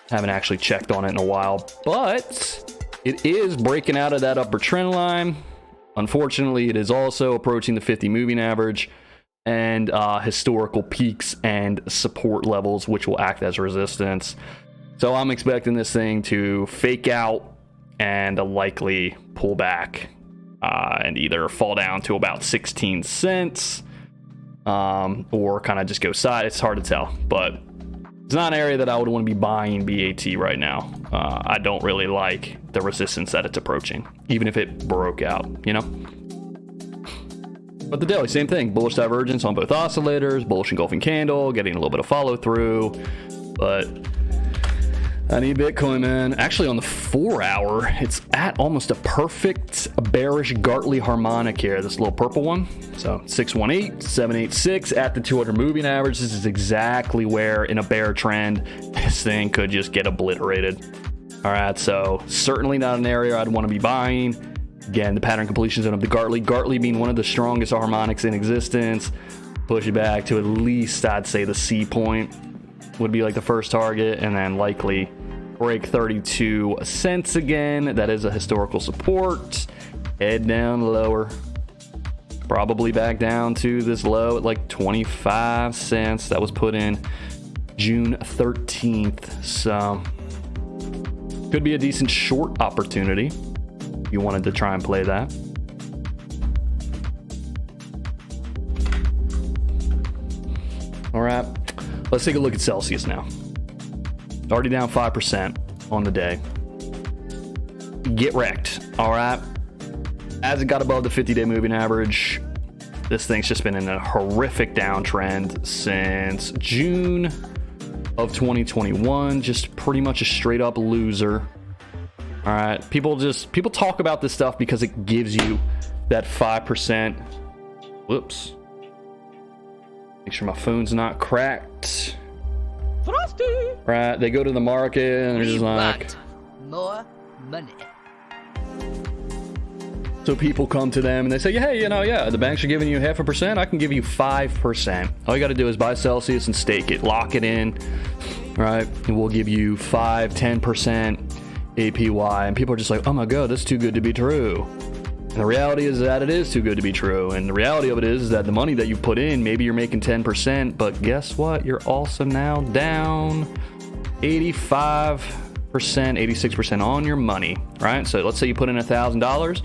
[SPEAKER 1] Haven't actually checked on it in a while, but it is breaking out of that upper trend line. Unfortunately, it is also approaching the 50 moving average and historical peaks and support levels, which will act as resistance. So I'm expecting this thing to fake out and likely pull back and either fall down to about 16 cents or kind of just go side. It's hard to tell, but it's not an area that I would want to be buying BAT right now. I don't really like the resistance that it's approaching, even if it broke out, But the daily, same thing. Bullish divergence on both oscillators, bullish engulfing candle, getting a little bit of follow through. But I need Bitcoin, man. Actually, on the 4 hour, it's at almost a perfect bearish Gartley harmonic here. This little purple one. So 618, 786 at the 200 moving average. This is exactly where in a bear trend, this thing could just get obliterated. All right, so certainly not an area I'd want to be buying. Again, the pattern completion zone of the Gartley being one of the strongest harmonics in existence. Push it back to at least, I'd say, the C point would be like the first target, and then likely break 32 cents again. That is a historical support. Head down lower. Probably back down to this low at like 25 cents. That was put in June 13th. So could be a decent short opportunity if you wanted to try and play that. All right, let's take a look at Celsius now. Already down 5% on the day. Get wrecked. All right. As it got above the 50-day moving average, this thing's just been in a horrific downtrend since June of 2021. Just pretty much a straight up loser. All right. People talk about this stuff because it gives you that 5%. Whoops. Make sure my phone's not cracked.
[SPEAKER 3] Frosty!
[SPEAKER 1] Right, they go to the market and they're just like,
[SPEAKER 3] more money.
[SPEAKER 1] So people come to them and they say, hey, the banks are giving you 0.5%. I can give you 5%. All you got to do is buy Celsius and stake it, lock it in, right? And we'll give you 5-10% APY. And people are just like, oh my God, that's too good to be true. And the reality is that it is too good to be true. And the reality of it is that the money that you put in, maybe you're making 10%, but guess what? You're also now down 85%, 86% on your money, right? So let's say you put in $1,000.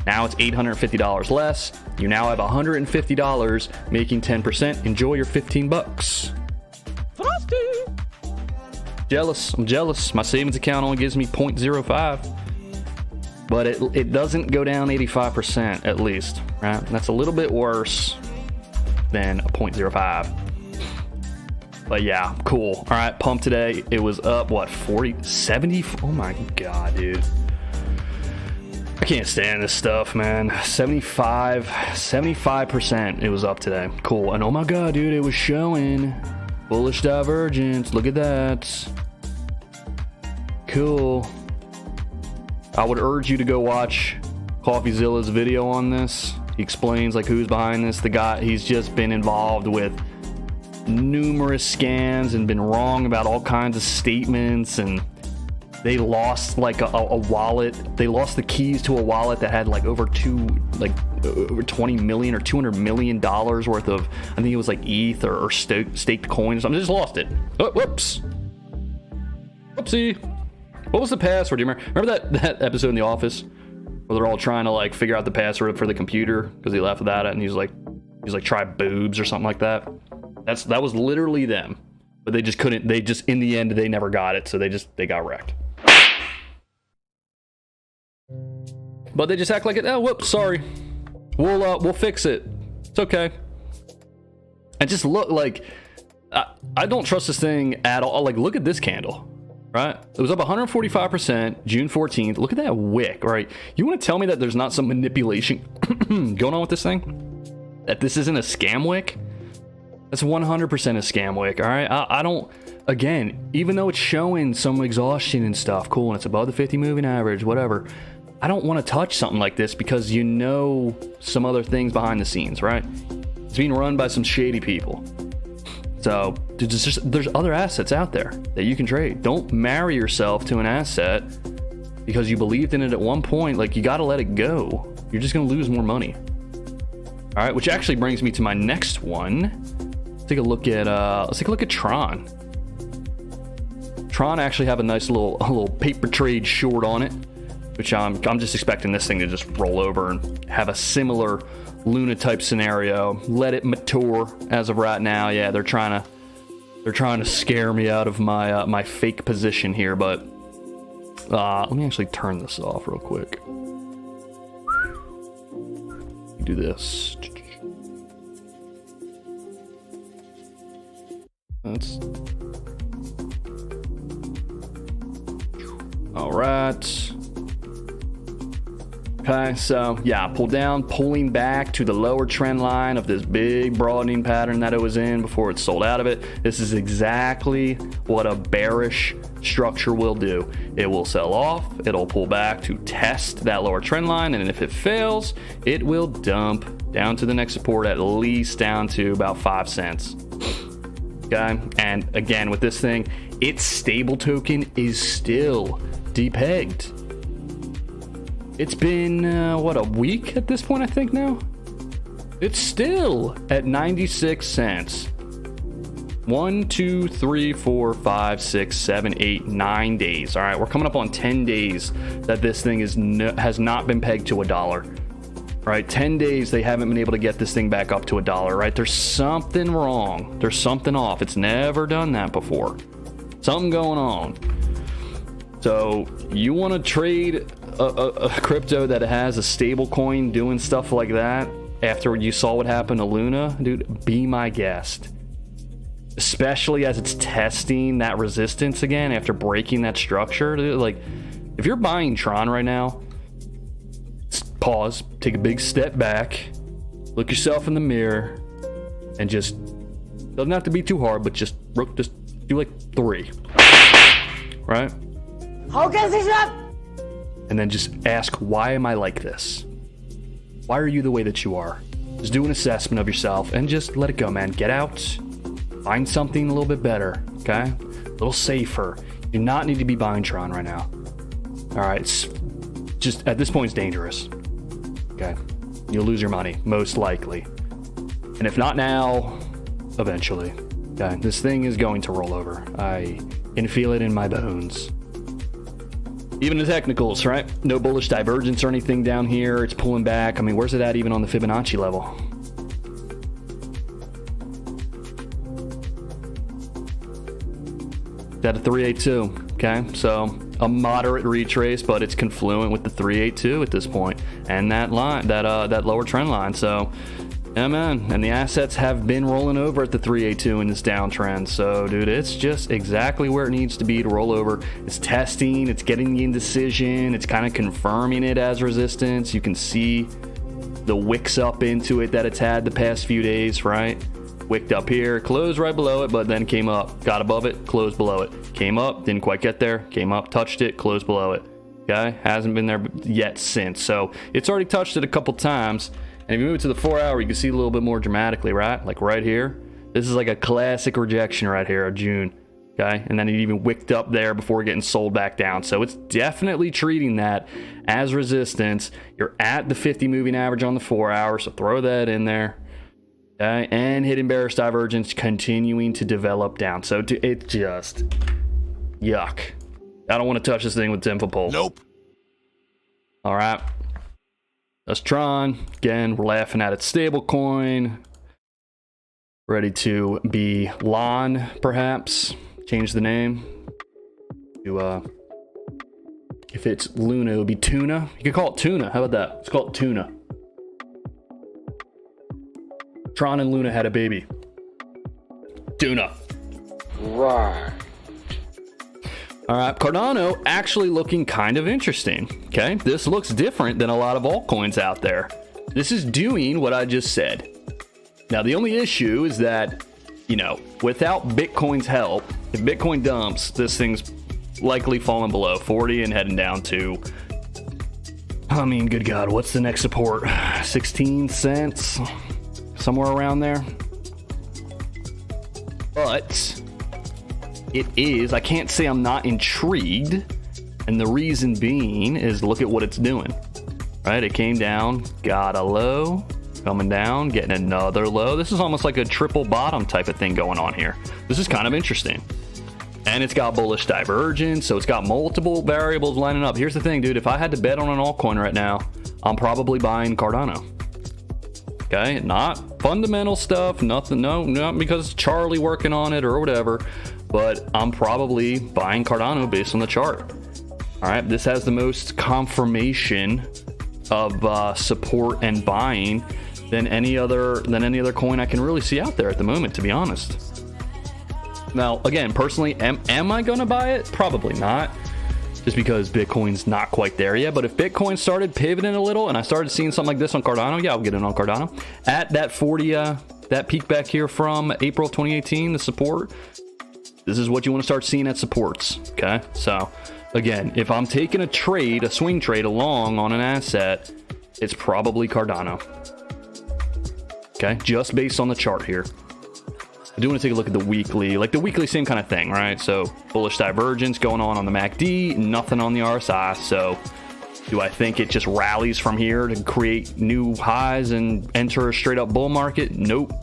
[SPEAKER 1] Now it's $850 less. You now have $150 making 10%. Enjoy your $15. Frosty! Jealous. I'm jealous. My savings account only gives me 0.05. But it doesn't go down 85% at least, right? That's a little bit worse than a 0.05. But yeah, cool. All right, pump today. It was up, what, 40, 70? Oh my God, dude. I can't stand this stuff, man. 75% it was up today. Cool. And oh my God, dude, it was showing bullish divergence. Look at that. Cool. I would urge you to go watch CoffeeZilla's video on this. He explains like who's behind this. The guy, he's just been involved with numerous scams and been wrong about all kinds of statements, and they lost like a wallet. They lost the keys to a wallet that had like over 20 million or $200 million worth of, I think it was like ETH or staked coins or something. They just lost it. Oh, whoops. Whoopsie. What was the password? Do you remember that episode in The Office where they're all trying to like figure out the password for the computer because he laughed at it, and he's like try boobs or something like that. That was literally them, but they just couldn't. They just, in the end, they never got it, so they got wrecked. But they just act like it. Oh, whoops, sorry. We'll fix it. It's okay. And just look like I don't trust this thing at all. Like, look at this candle, right? It was up 145% June 14th. Look at that wick, right? You want to tell me that there's not some manipulation going on with this thing? That this isn't a scam wick? That's 100% a scam wick, all right? I don't, again, even though it's showing some exhaustion and stuff, cool, and it's above the 50 moving average, whatever, I don't want to touch something like this because you know some other things behind the scenes, right? It's being run by some shady people. So there's other assets out there that you can trade. Don't marry yourself to an asset because you believed in it at one point. Like, you got to let it go. You're just going to lose more money. All right, which actually brings me to my next one. Let's take a look at Tron. Tron actually have a nice little paper trade short on it, which I'm just expecting this thing to just roll over and have a similar Luna type scenario. Let it mature as of right now. Yeah, they're trying to scare me out of my my fake position here, but let me actually turn this off real quick. Do this. That's all right. Okay, so yeah, pulling back to the lower trend line of this big broadening pattern that it was in before it sold out of it. This is exactly what a bearish structure will do. It will sell off, it'll pull back to test that lower trend line, and if it fails, it will dump down to the next support, at least down to about 5 cents. Okay, and again with this thing, its stable token is still depegged. It's been what, a week at this point, I think now. It's still at 96 cents. 1, 2, 3, 4, 5, 6, 7, 8, 9 days. All right, we're coming up on 10 days that this thing has not been pegged to $1. Right, 10 days they haven't been able to get this thing back up to $1. Right, there's something wrong. There's something off. It's never done that before. Something going on. So you want to trade a crypto that has a stable coin doing stuff like that after you saw what happened to Luna? Dude, be my guest. Especially as it's testing that resistance again after breaking that structure. Dude, like, if you're buying Tron right now, pause, take a big step back, look yourself in the mirror, and just, doesn't have to be too hard, but just do like 3. Right? And then just ask, why am I like this? Why are you the way that you are? Just do an assessment of yourself and just let it go, man. Get out, find something a little bit better, okay? A little safer. You do not need to be buying Tron right now. All right, it's just, at this point, it's dangerous. Okay, you'll lose your money, most likely. And if not now, eventually. Okay, this thing is going to roll over. I can feel it in my bones. Even the technicals, right? No bullish divergence or anything down here. It's pulling back. I mean, where's it at even on the Fibonacci level? at a 382. Okay, so a moderate retrace, but it's confluent with the 382 at this point, and that line, that lower trend line. So yeah, man, and the assets have been rolling over at the 382 in this downtrend. So dude, it's just exactly where it needs to be to roll over. It's testing, it's getting the indecision, it's kind of confirming it as resistance. You can see the wicks up into it that it's had the past few days, right? Wicked up here, closed right below it, but then came up, got above it, closed below it, came up, didn't quite get there, came up, touched it, closed below it. Okay, hasn't been there yet since. So it's already touched it a couple times. And if you move to the 4 hour, you can see a little bit more dramatically, right? Like right here, this is like a classic rejection right here of June. Okay, and then it even wicked up there before getting sold back down. So it's definitely treating that as resistance. You're at the 50 moving average on the 4 hour, so throw that in there. Okay, and hitting bearish divergence, continuing to develop down. So it just yuck. I don't want to touch this thing with 10-foot pole.
[SPEAKER 5] Nope.
[SPEAKER 1] All right, that's Tron. Again, we're laughing at its stable coin. Ready to be Lon, perhaps. Change the name to if it's Luna, it would be Tuna. You could call it Tuna. How about that? Let's call it Tuna. Tron and Luna had a baby. Tuna.
[SPEAKER 4] Right.
[SPEAKER 1] All right, Cardano actually looking kind of interesting. Okay, this looks different than a lot of altcoins out there. This is doing what I just said. Now, the only issue is that, you know, without Bitcoin's help, if Bitcoin dumps, this thing's likely falling below 40 and heading down to, I mean, good God, what's the next support? 16 cents? Somewhere around there. But it is, I can't say I'm not intrigued. And the reason being is look at what it's doing. Right? It came down, got a low, coming down, getting another low. This is almost like a triple bottom type of thing going on here. This is kind of interesting. And it's got bullish divergence, so it's got multiple variables lining up. Here's the thing, dude. If I had to bet on an altcoin right now, I'm probably buying Cardano. Okay, not fundamental stuff, nothing, no, not because Charlie working on it or whatever, but I'm probably buying Cardano based on the chart. All right, this has the most confirmation of support and buying than any other coin I can really see out there at the moment, to be honest. Now, again, personally, am I gonna buy it? Probably not. Just because Bitcoin's not quite there yet. But if Bitcoin started pivoting a little and I started seeing something like this on Cardano, yeah, I'll get in on Cardano. At that 40, that peak back here from April 2018, the support, this is what you want to start seeing at supports, okay? So, again, if I'm taking a trade, a swing trade along on an asset, it's probably Cardano. Okay, just based on the chart here. I do want to take a look at the weekly. Like the weekly, same kind of thing, right? So bullish divergence going on the MACD, nothing on the RSI. So do I think it just rallies from here to create new highs and enter a straight up bull market? Nope.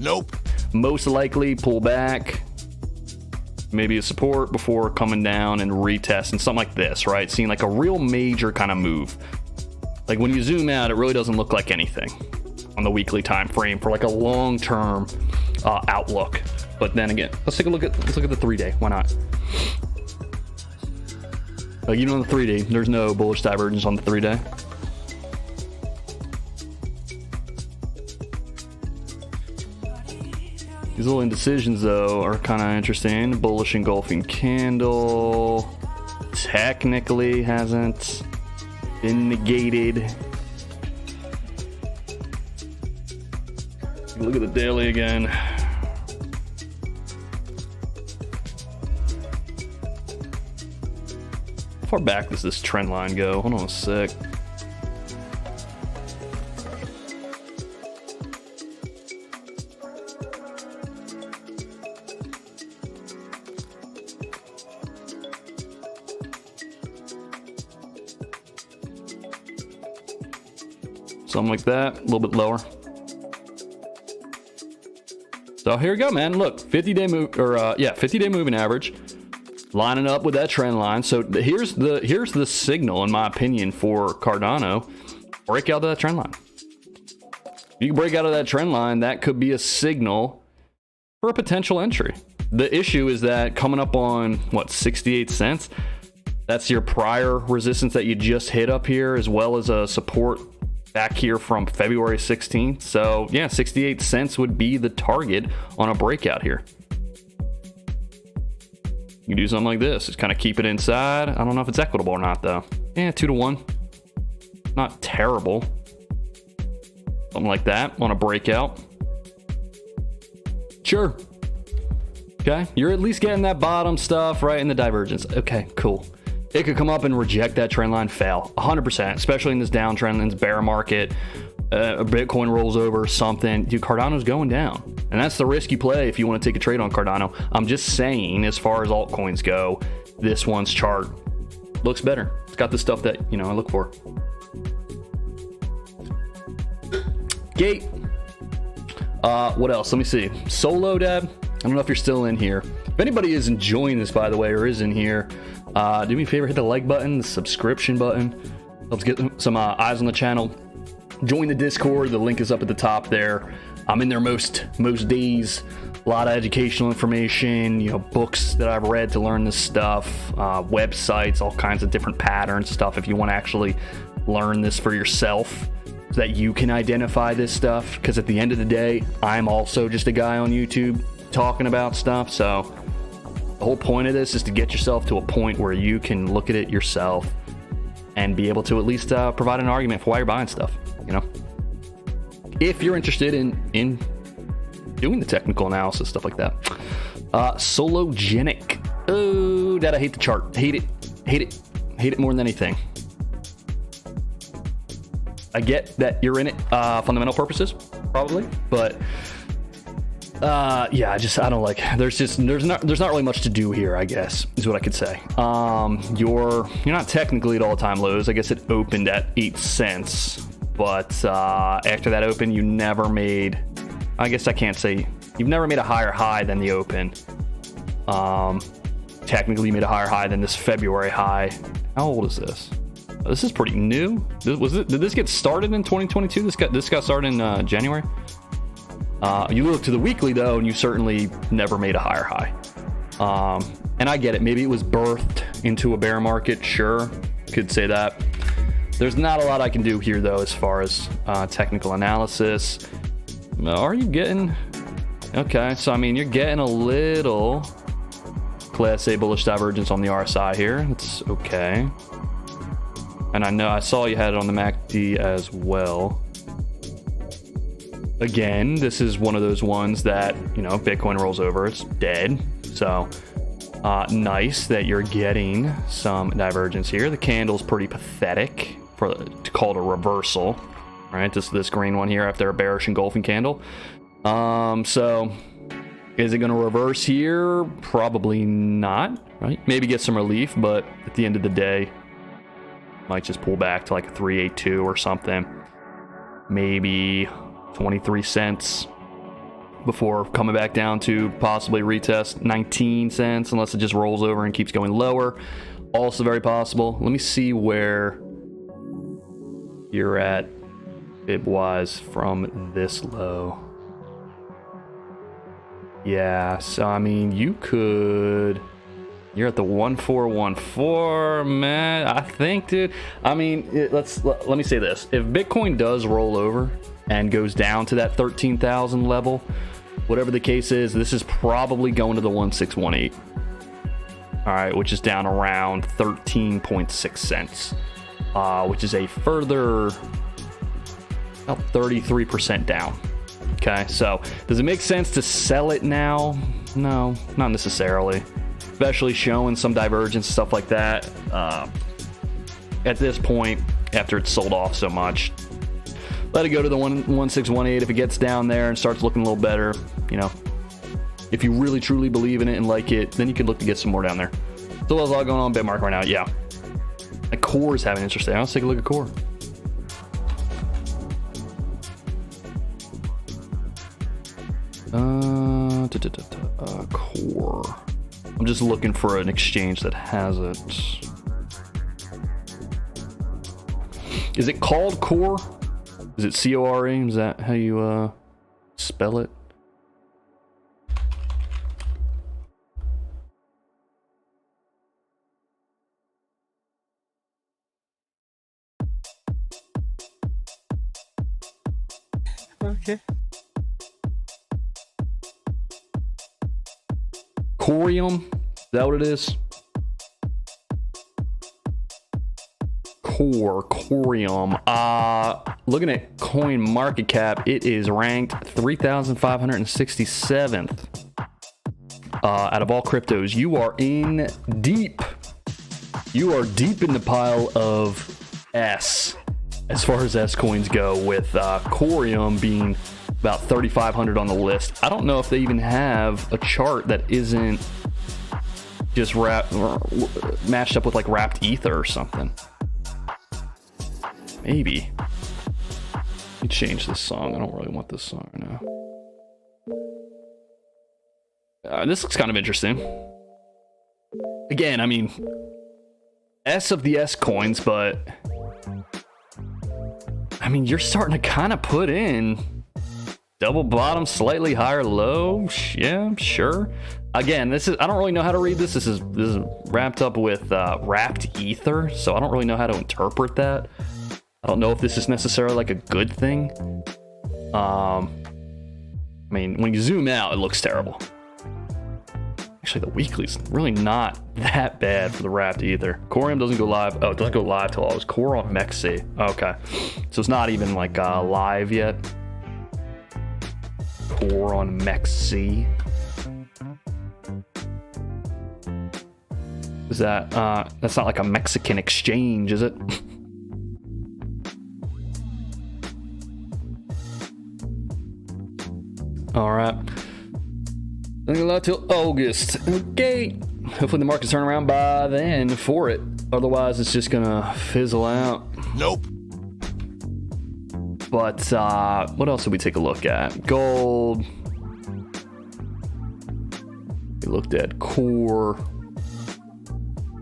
[SPEAKER 5] Nope.
[SPEAKER 1] Most likely pull back, maybe a support before coming down and retesting something like this, right? Seeing like a real major kind of move. Like when you zoom out, it really doesn't look like anything on the weekly time frame for like a long-term outlook. But then again, let's take a look at the 3-day. Why not? Even on the 3-day, there's no bullish divergence on the 3-day. These little indecisions though are kind of interesting. Bullish engulfing candle technically hasn't been negated. Look at the daily again. How far back does this trend line go? Hold on a sec. Something like that, a little bit lower. So here we go, man. Look, 50-day move, or 50-day moving average, lining up with that trend line. So here's the signal, in my opinion, for Cardano. Break out of that trend line. If you can break out of that trend line, that could be a signal for a potential entry. The issue is that coming up on what, 68 cents, that's your prior resistance that you just hit up here, as well as a support back here from February 16th. So yeah, 68 cents would be the target on a breakout here. You can do something like this, just kind of keep it inside. I don't know if it's equitable or not though. Yeah, 2 to 1, not terrible. Something like that on a breakout. Sure. Okay, you're at least getting that bottom stuff right in the divergence. Okay, cool. It could come up and reject that trend line, fail 100%, especially in this downtrend, in this bear market. Bitcoin rolls over something. Dude, Cardano's going down, and that's the risk you play if you want to take a trade on Cardano. I'm just saying, as far as altcoins go, this one's chart looks better. It's got the stuff that, you know, I look for. Gate. What else? Let me see. Solo Dad. I don't know if you're still in here. If anybody is enjoying this, by the way, or is in here, do me a favor, hit the like button, the subscription button. Helps get some eyes on the channel. Join the Discord. The link is up at the top there. I'm in there most days. A lot of educational information, you know, books that I've read to learn this stuff, websites, all kinds of different patterns, stuff if you want to actually learn this for yourself, so that you can identify this stuff. Because at the end of the day, I'm also just a guy on YouTube talking about stuff. So the whole point of this is to get yourself to a point where you can look at it yourself and be able to at least provide an argument for why you're buying stuff, you know, if you're interested in doing the technical analysis, stuff like that. Sologenic. Oh, Dad, I hate the chart. Hate it more than anything. I get that you're in it fundamental purposes, probably, but yeah, I don't like. There's not really much to do here, I guess, is what I could say. You're not technically at all-time lows. I guess it opened at 8 cents, but after that open, you never made. I guess I can't say you've never made a higher high than the open. Technically, you made a higher high than this February high. How old is this? This is pretty new. Did this get started in 2022? This got started in January. You look to the weekly though, and you certainly never made a higher high. And I get it. Maybe it was birthed into a bear market. Sure, could say that. There's not a lot I can do here though, as far as technical analysis. Are you getting? Okay, so I mean, you're getting a little Class A bullish divergence on the RSI here. It's okay. And I saw you had it on the MACD as well. Again, this is one of those ones that, you know, Bitcoin rolls over, it's dead. So nice that you're getting some divergence here. The candle's pretty pathetic to call it a reversal, right? This green one here after a bearish engulfing candle. So is it going to reverse here? Probably not, right? Maybe get some relief, but at the end of the day, might just pull back to like a 382 or something. Maybe 23 cents before coming back down to possibly retest 19 cents, unless it just rolls over and keeps going lower. Also very possible. Let me see where you're at fib wise from this low. Yeah, so I mean, you're at the 1414, man. I think, dude. I mean, let me say this: if Bitcoin does roll over and goes down to that 13,000 level, whatever the case is, this is probably going to the 1618. All right, which is down around 13.6 cents, which is a further about 33% down. Okay, so does it make sense to sell it now? No, not necessarily. Especially showing some divergence, stuff like that. At this point, after it's sold off so much, let it go to the 1618. If it gets down there and starts looking a little better, you know, if you really truly believe in it and like it, then you could look to get some more down there. So there's a lot going on in Bitmarket right now. Yeah, like Core is having interest there. Let's take a look at Core. Core. I'm just looking for an exchange that has it. Is it called Core? Is it Core? Is that how you spell it?
[SPEAKER 5] Okay.
[SPEAKER 1] Corium, is that what it is? Corium. Looking at coin market cap, it is ranked 3,567th out of all cryptos. You are in deep. You are deep in the pile of S as far as S coins go, with Corium being about 3,500 on the list. I don't know if they even have a chart that isn't just matched up with like wrapped ether or something. Maybe. Let me change this song. I don't really want this song right now. This looks kind of interesting. Again, I mean, S of the S coins, but I mean, you're starting to kind of put in double bottom, slightly higher low. Yeah, sure. Again, I don't really know how to read this. This is wrapped up with wrapped ether, so I don't really know how to interpret that. I don't know if this is necessarily like a good thing. I mean, when you zoom out, it looks terrible. Actually, the weekly's really not that bad for the wrapped ether. Corium doesn't go live. Oh, it doesn't go live till August. Core on Mexi. Okay. So it's not even like live yet. Core on Mexi. Is that, that's not like a Mexican exchange, is it? All right. Nothing allowed till August. Okay. Hopefully the markets turn around by then for it. Otherwise, it's just gonna fizzle out.
[SPEAKER 5] Nope.
[SPEAKER 1] But what else did we take a look at? Gold. We looked at core.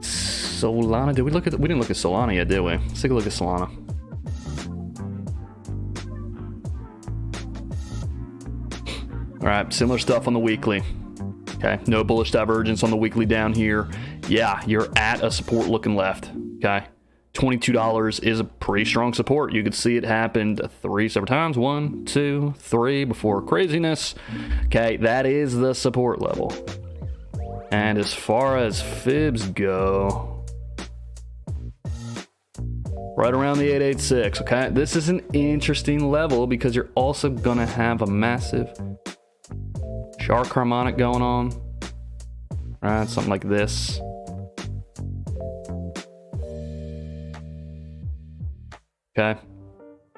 [SPEAKER 1] Solana. Did we look at? We didn't look at Solana yet, did we? Let's take a look at Solana. All right, similar stuff on the weekly. Okay, no bullish divergence on the weekly down here. Yeah, you're at a support looking left. Okay, $22 is a pretty strong support. You could see it happened 3 separate times. 1, 2, 3 before craziness. Okay, that is the support level. And as far as fibs go, right around the 886. Okay, this is an interesting level because you're also gonna have a massive shark harmonic going on, right? Something like this. Okay,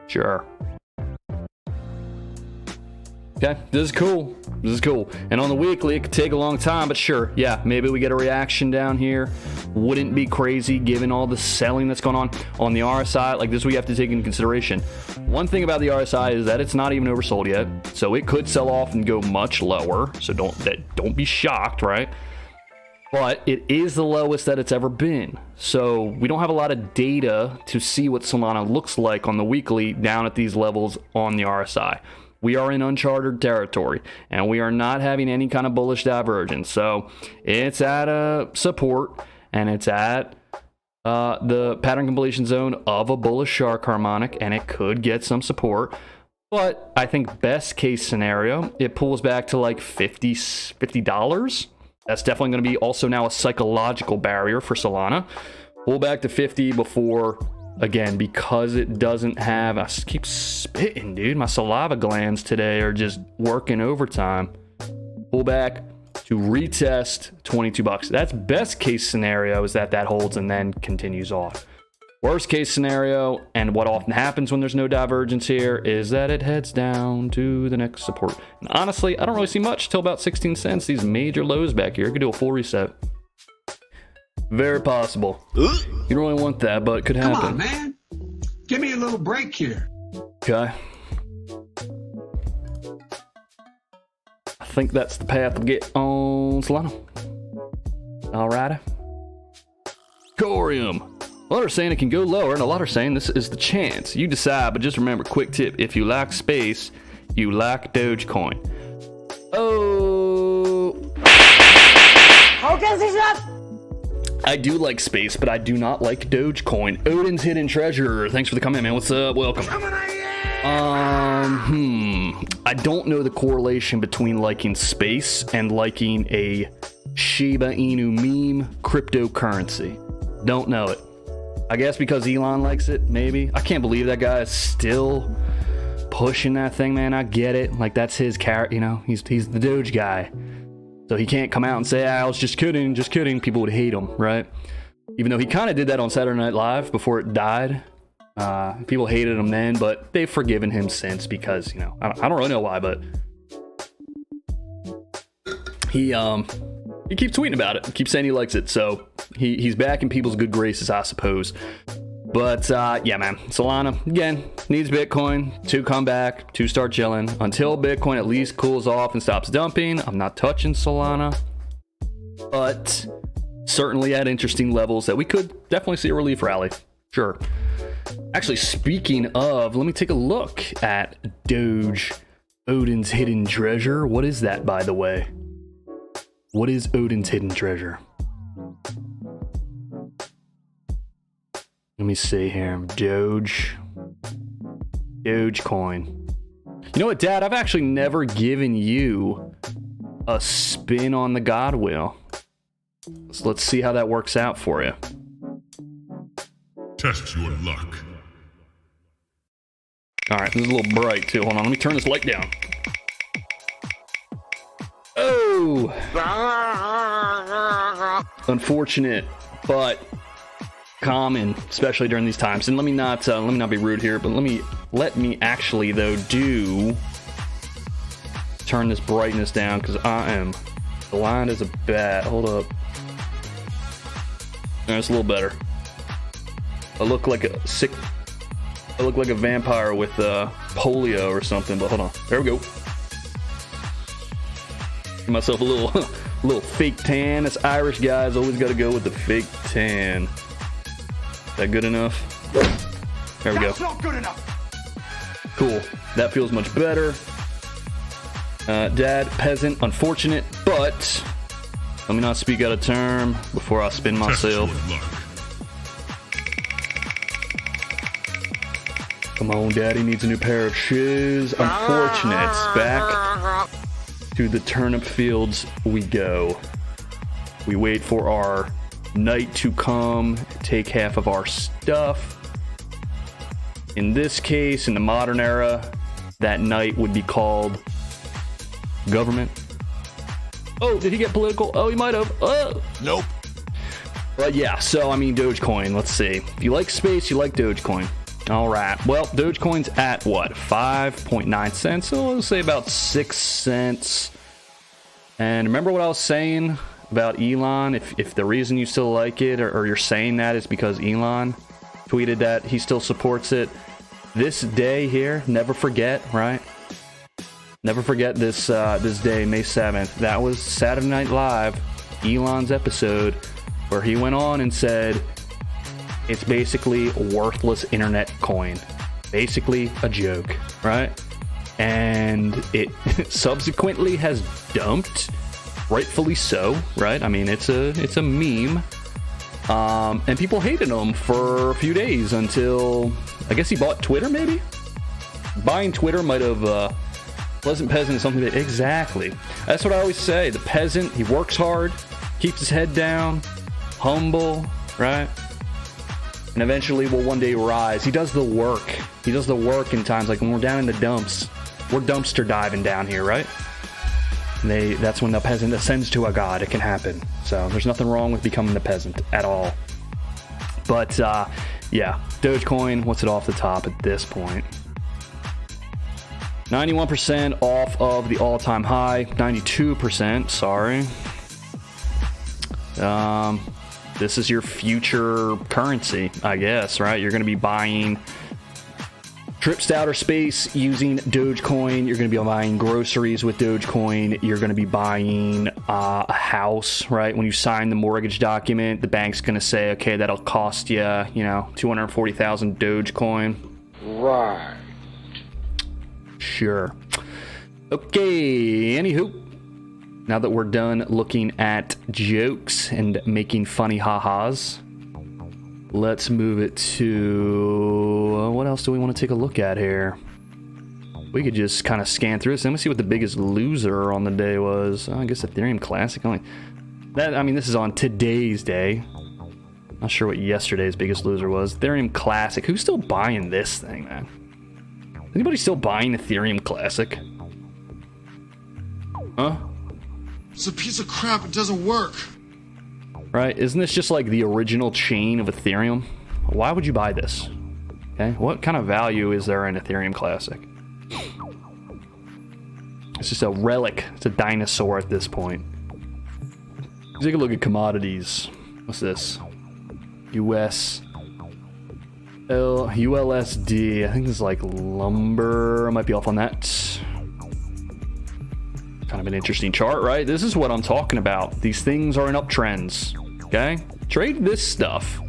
[SPEAKER 1] sure. Okay, this is cool. This is cool. And on the weekly, it could take a long time, but sure, yeah, maybe we get a reaction down here. Wouldn't be crazy given all the selling that's going on the RSI. Like, this we have to take into consideration. One thing about the RSI is that it's not even oversold yet, so it could sell off and go much lower. So don't be shocked, right? But it is the lowest that it's ever been. So we don't have a lot of data to see what Solana looks like on the weekly down at these levels on the RSI. We are in uncharted territory, and we are not having any kind of bullish divergence. So it's at a support, and it's at the pattern completion zone of a bullish shark harmonic, and it could get some support. But I think best case scenario, it pulls back to like $50. That's definitely going to be also now a psychological barrier for Solana. Pull back to 50 before, again, because it doesn't have, I keep spitting, dude. My saliva glands today are just working overtime. Pull back to retest $22. That's best case scenario, is that holds and then continues off. Worst case scenario, and what often happens when there's no divergence here, is that it heads down to the next support. And honestly, I don't really see much till about 16 cents. These major lows back here could do a full reset. Very possible. You don't really want that, but it could happen.
[SPEAKER 2] Come on, man. Give me a little break here.
[SPEAKER 1] Okay. I think that's the path to get on Solana. Alrighty. Corium. A lot are saying it can go lower, and a lot are saying this is the chance. You decide, but just remember, quick tip, if you like space, you like Dogecoin. Oh. I do like space, but I do not like Dogecoin. Odin's Hidden Treasure. Thanks for the comment, man. What's up? Welcome. I don't know the correlation between liking space and liking a Shiba Inu meme cryptocurrency. Don't know it. I guess because Elon likes it, maybe. I can't believe that guy is still pushing that thing, man. I get it. Like, that's his character, you know? He's the Doge guy. So he can't come out and say, I was just kidding, just kidding. People would hate him, right? Even though he kind of did that on Saturday Night Live before it died. People hated him then, but they've forgiven him since because, you know, I don't really know why, but he keeps tweeting about it, keeps saying he likes it, so he's back in people's good graces, I suppose. But yeah, man, Solana again needs Bitcoin to come back, to start chilling. Until Bitcoin at least cools off and stops dumping, I'm not touching Solana, but certainly at interesting levels that we could definitely see a relief rally. Sure. Actually, speaking of, let me take a look at Doge, Odin's hidden treasure. What is that, by the way? What is Odin's hidden treasure? Let me see here. Dogecoin. You know what, Dad? I've actually never given you a spin on the God Wheel. So let's see how that works out for you.
[SPEAKER 5] Test your luck.
[SPEAKER 1] All right, this is a little bright too. Hold on, let me turn this light down. Oh! Unfortunate, but common, especially during these times. And let me not be rude here, but let me actually though turn this brightness down because I am blind as a bat. Hold up. That's a little better. I look like a vampire with polio or something, but hold on. There we go. Give myself a little fake tan. This Irish guy's always got to go with the fake tan. Is that good enough? There we go.
[SPEAKER 2] That's not good enough.
[SPEAKER 1] Cool. That feels much better. Dad, peasant, unfortunate, but let me not speak out of term before I spin myself.
[SPEAKER 5] Test your luck.
[SPEAKER 1] Come on, Daddy needs a new pair of shoes. Unfortunate. Back to the turnip fields we go. We wait for our night to come, take half of our stuff. In this case, in the modern era, that night would be called government. Oh, did he get political? Oh, he might have. Oh.
[SPEAKER 5] Nope.
[SPEAKER 1] But yeah, so I mean, Dogecoin, let's see. If you like space, you like Dogecoin. All right. Well, Dogecoin's at what? 5.9 cents. So let's say about 6 cents. And remember what I was saying about Elon? If the reason you still like it or you're saying that is because Elon tweeted that he still supports it. This day here, never forget, right? Never forget this day, May 7th. That was Saturday Night Live, Elon's episode, where he went on and said, it's basically a worthless internet coin. Basically a joke, right? And it subsequently has dumped, rightfully so, right? I mean, it's a meme. And people hated him for a few days until, I guess he bought Twitter, maybe? Buying Twitter might have, Pleasant Peasant is something that, exactly. That's what I always say. The peasant, he works hard, keeps his head down, humble, right? And eventually will one day rise. He does the work. He does the work in times like when we're down in the dumps. We're dumpster diving down here, right? That's when the peasant ascends to a god. It can happen. So there's nothing wrong with becoming the peasant at all. But yeah, Dogecoin, what's it off the top at this point? 91% off of the all-time high. 92%, sorry. This is your future currency, I guess, right? You're going to be buying trips to outer space using Dogecoin. You're going to be buying groceries with Dogecoin. You're going to be buying a house, right? When you sign the mortgage document, the bank's going to say, okay, that'll cost you, 240,000 Dogecoin.
[SPEAKER 4] Right.
[SPEAKER 1] Sure. Okay, anywho. Now that we're done looking at jokes and making funny ha-has, let's move it to... what else do we want to take a look at here? we could just kind of scan through this. Let me see what the biggest loser on the day was. Oh, I guess Ethereum Classic only. I mean, this is on today's day. Not sure what yesterday's biggest loser was. Ethereum Classic. Who's still buying this thing, man? Anybody still buying Ethereum Classic? Huh?
[SPEAKER 5] It's a piece of crap. It doesn't work.
[SPEAKER 1] Right? Isn't this just like the original chain of Ethereum? Why would you buy this? Okay. What kind of value is there in Ethereum Classic? It's just a relic. It's a dinosaur at this point. Let's take a look at commodities. What's this? ULSD. I think this is like lumber. I might be off on that. Kind of an interesting chart, right? This is what I'm talking about. These things are in uptrends. Okay? Trade this stuff.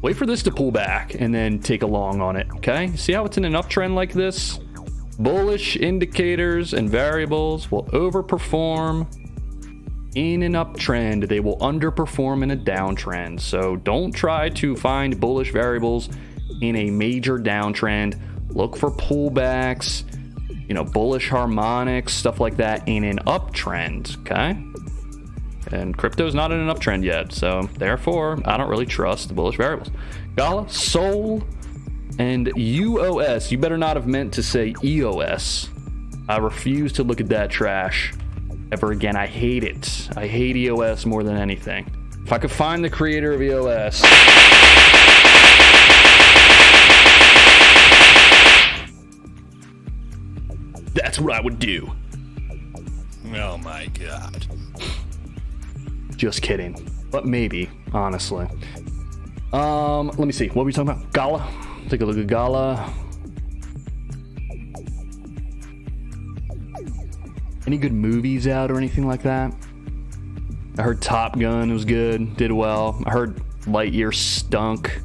[SPEAKER 1] Wait for this to pull back and then take a long on it. Okay? See how it's in an uptrend like this? Bullish indicators and variables will overperform in an uptrend. They will underperform in a downtrend. So don't try to find bullish variables in a major downtrend. Look for pullbacks, you know, bullish harmonics, stuff like that in an uptrend, okay? And crypto's not in an uptrend yet, so therefore, I don't really trust the bullish variables. Gala, Sol, and UOS. You better not have meant to say EOS. I refuse to look at that trash ever again. I hate it. I hate EOS more than anything. If I could find the creator of EOS... that's what I would do.
[SPEAKER 6] Oh my god.
[SPEAKER 1] Just kidding. But maybe, honestly. Let me see. What were we talking about? Gala. Take a look at Gala. Any good movies out or anything like that? I heard Top Gun was good, did well. I heard Lightyear stunk.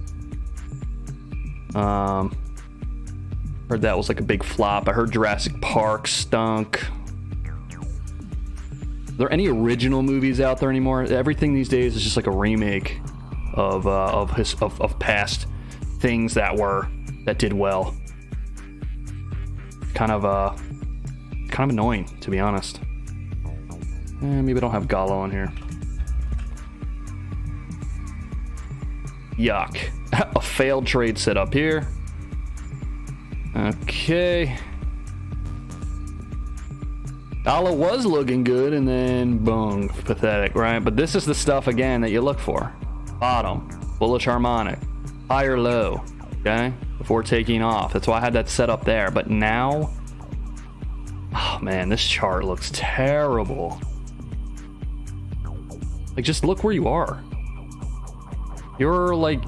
[SPEAKER 1] Heard that was like a big flop. I heard Jurassic Park stunk. Are there any original movies out there anymore? Everything these days is just like a remake of past things that did well. Kind of annoying, to be honest. Maybe I don't have Gala on here. Yuck. A failed trade set up here. Okay. Gala was looking good, and then boom, pathetic, right? But this is the stuff again that you look for. Bottom, bullish harmonic, higher low, okay? Before taking off. That's why I had that set up there. But now, oh man, this chart looks terrible. Like, just look where you are. You're like,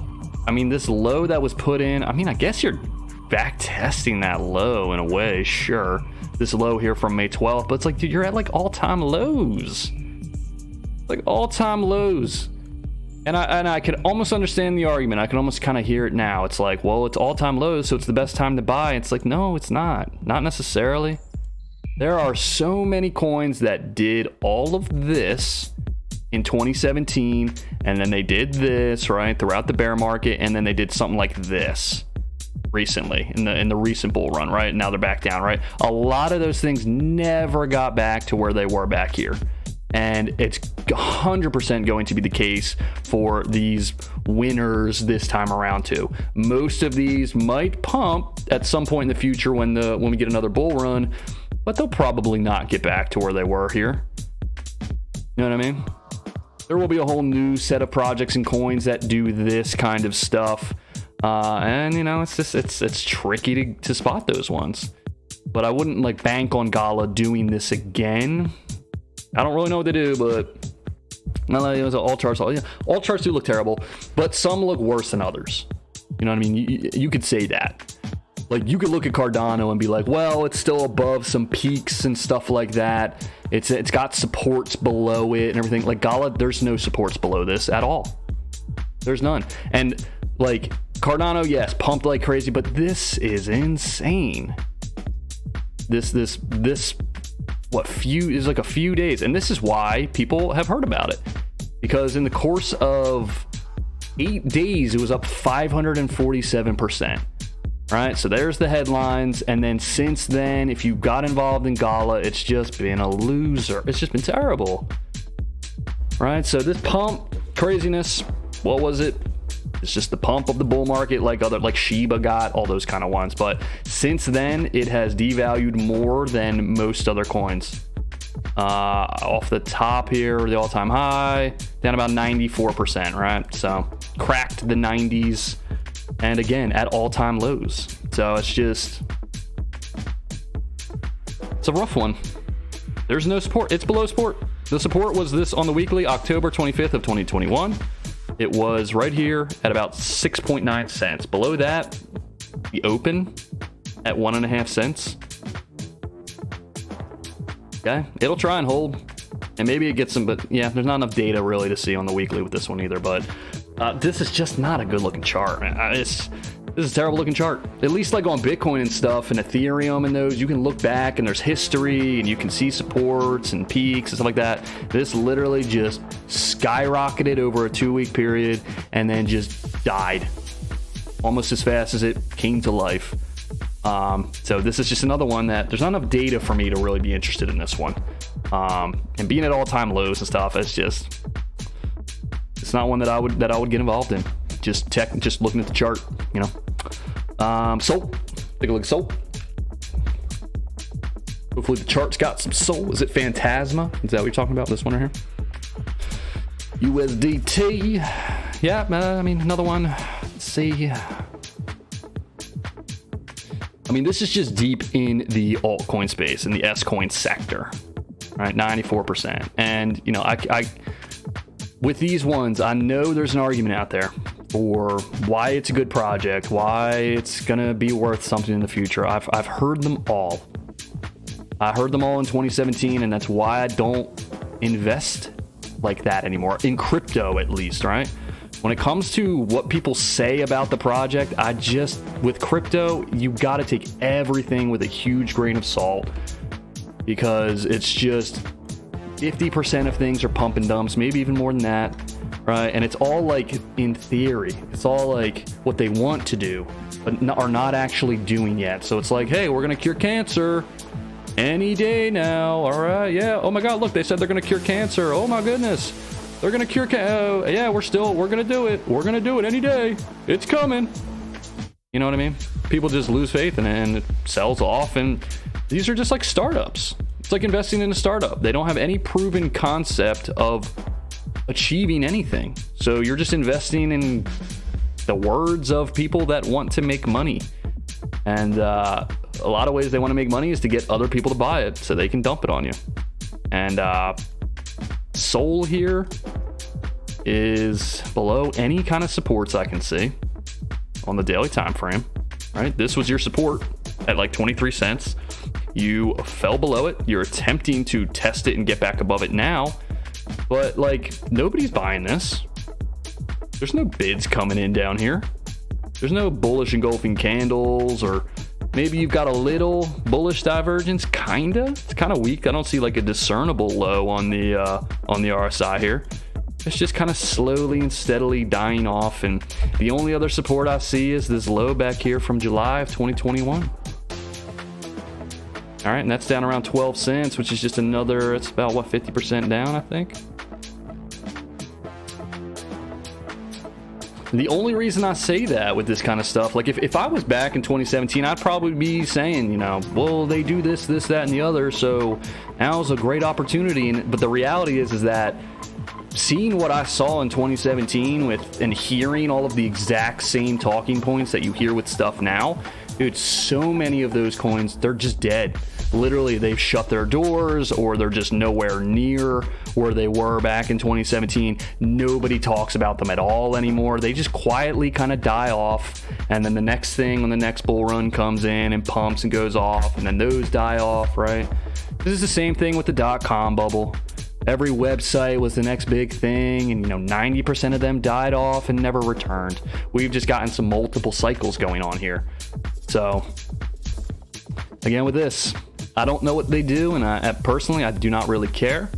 [SPEAKER 1] I mean, this low that was put in, I mean, I guess you're back testing that low in a way, sure. This low here from May 12th, but it's like, dude, you're at like all-time lows. Like all-time lows. And I could almost understand the argument. I can almost kind of hear it now. It's like, well, it's all-time lows, so it's the best time to buy. It's like, no, it's not. Not necessarily. There are so many coins that did all of this in 2017, and then they did this, right, throughout the bear market, and then they did something like this recently in the recent bull run, right? Now they're back down, right? A lot of those things never got back to where they were back here. And it's 100% going to be the case for these winners this time around too. Most of these might pump at some point in the future when we get another bull run, but they'll probably not get back to where they were here. You know what I mean? There will be a whole new set of projects and coins that do this kind of stuff. And you know, it's just it's tricky to spot those ones. But I wouldn't like bank on Gala doing this again. I don't really know what they do, but all charts do look terrible, but some look worse than others. You know what I mean? You could say that. Like, you could look at Cardano and be like, well, it's still above some peaks and stuff like that. It's got supports below it and everything. Like Gala, there's no supports below this at all. There's none. And like Cardano, yes, pumped like crazy, but this is insane. This what few is like a few days, and this is why people have heard about it, because in the course of 8 days it was up 547%. right? So there's the headlines. And then since then, if you got involved in Gala, it's just been a loser. It's just been terrible, right? So this pump craziness, what was it? It's just the pump of the bull market, like Shiba got, all those kind of ones. But since then, it has devalued more than most other coins. Off the top here, the all-time high, down about 94%, right? So cracked the 90s, and again, at all-time lows. So it's a rough one. There's no support. It's below support. The support was this on the weekly, October 25th of 2021. It was right here at about 6.9 cents. Below that, the open at 1.5 cents. Okay, it'll try and hold, and maybe it gets some, but yeah, there's not enough data really to see on the weekly with this one either. But this is just not a good looking chart, man. This is a terrible looking chart. At least like on Bitcoin and stuff and Ethereum and those, you can look back and there's history and you can see supports and peaks and stuff like that. This literally just skyrocketed over a 2-week period and then just died almost as fast as it came to life. So this is just another one that there's not enough data for me to really be interested in this one. And being at all-time lows and stuff, it's not one that I would get involved in. Just looking at the chart, you know. Soul, take a look at Soul. Hopefully the chart's got some soul. Is it Phantasma? Is that what you're talking about? This one right here. USDT. Yeah, I mean another one. Let's see. I mean, this is just deep in the altcoin space, in the S-coin sector, right? 94%. And, you know, I with these ones, I know there's an argument out there for why it's a good project, why it's going to be worth something in the future. I've heard them all. I heard them all in 2017, and that's why I don't invest like that anymore, in crypto at least, right? When it comes to what people say about the project, with crypto, you got to take everything with a huge grain of salt, because it's just 50% of things are pump and dumps, maybe even more than that, right? And it's all like in theory. It's all like what they want to do, but are not actually doing yet. So it's like, hey, we're going to cure cancer any day now. All right, yeah. Oh my God, look, they said they're going to cure cancer. Oh my goodness. They're going to cure yeah, we're going to do it. We're going to do it any day. It's coming. You know what I mean? People just lose faith and it sells off. And these are just like startups. It's like investing in a startup. They don't have any proven concept of achieving anything. So you're just investing in the words of people that want to make money. And a lot of ways they want to make money is to get other people to buy it so they can dump it on you. And Soul here is below any kind of supports I can see on the daily time frame, right? This was your support at like 23 cents. You fell below it. You're attempting to test it and get back above it now, but like nobody's buying this. There's no bids coming in down here. There's no bullish engulfing candles, or maybe you've got a little bullish divergence, kinda. It's kind of weak. I don't see like a discernible low on the RSI here. It's just kind of slowly and steadily dying off, and the only other support I see is this low back here from July of 2021. All right, and that's down around 12 cents, which is just another, it's about what, 50% down, I think. The only reason I say that with this kind of stuff, like if I was back in 2017, I'd probably be saying, you know, well, they do this, that, and the other, so now's a great opportunity. But the reality is that seeing what I saw in 2017 and hearing all of the exact same talking points that you hear with stuff now, dude, so many of those coins, they're just dead. Literally, they've shut their doors, or they're just nowhere near where they were back in 2017. Nobody talks about them at all anymore. They just quietly kind of die off, and then the next thing when the next bull run comes in and pumps and goes off, and then those die off, right? This is the same thing with the dot-com bubble. Every website was the next big thing, and 90% of them died off and never returned. We've just gotten some multiple cycles going on here. So again, with this, I don't know what they do, and I personally do not really care.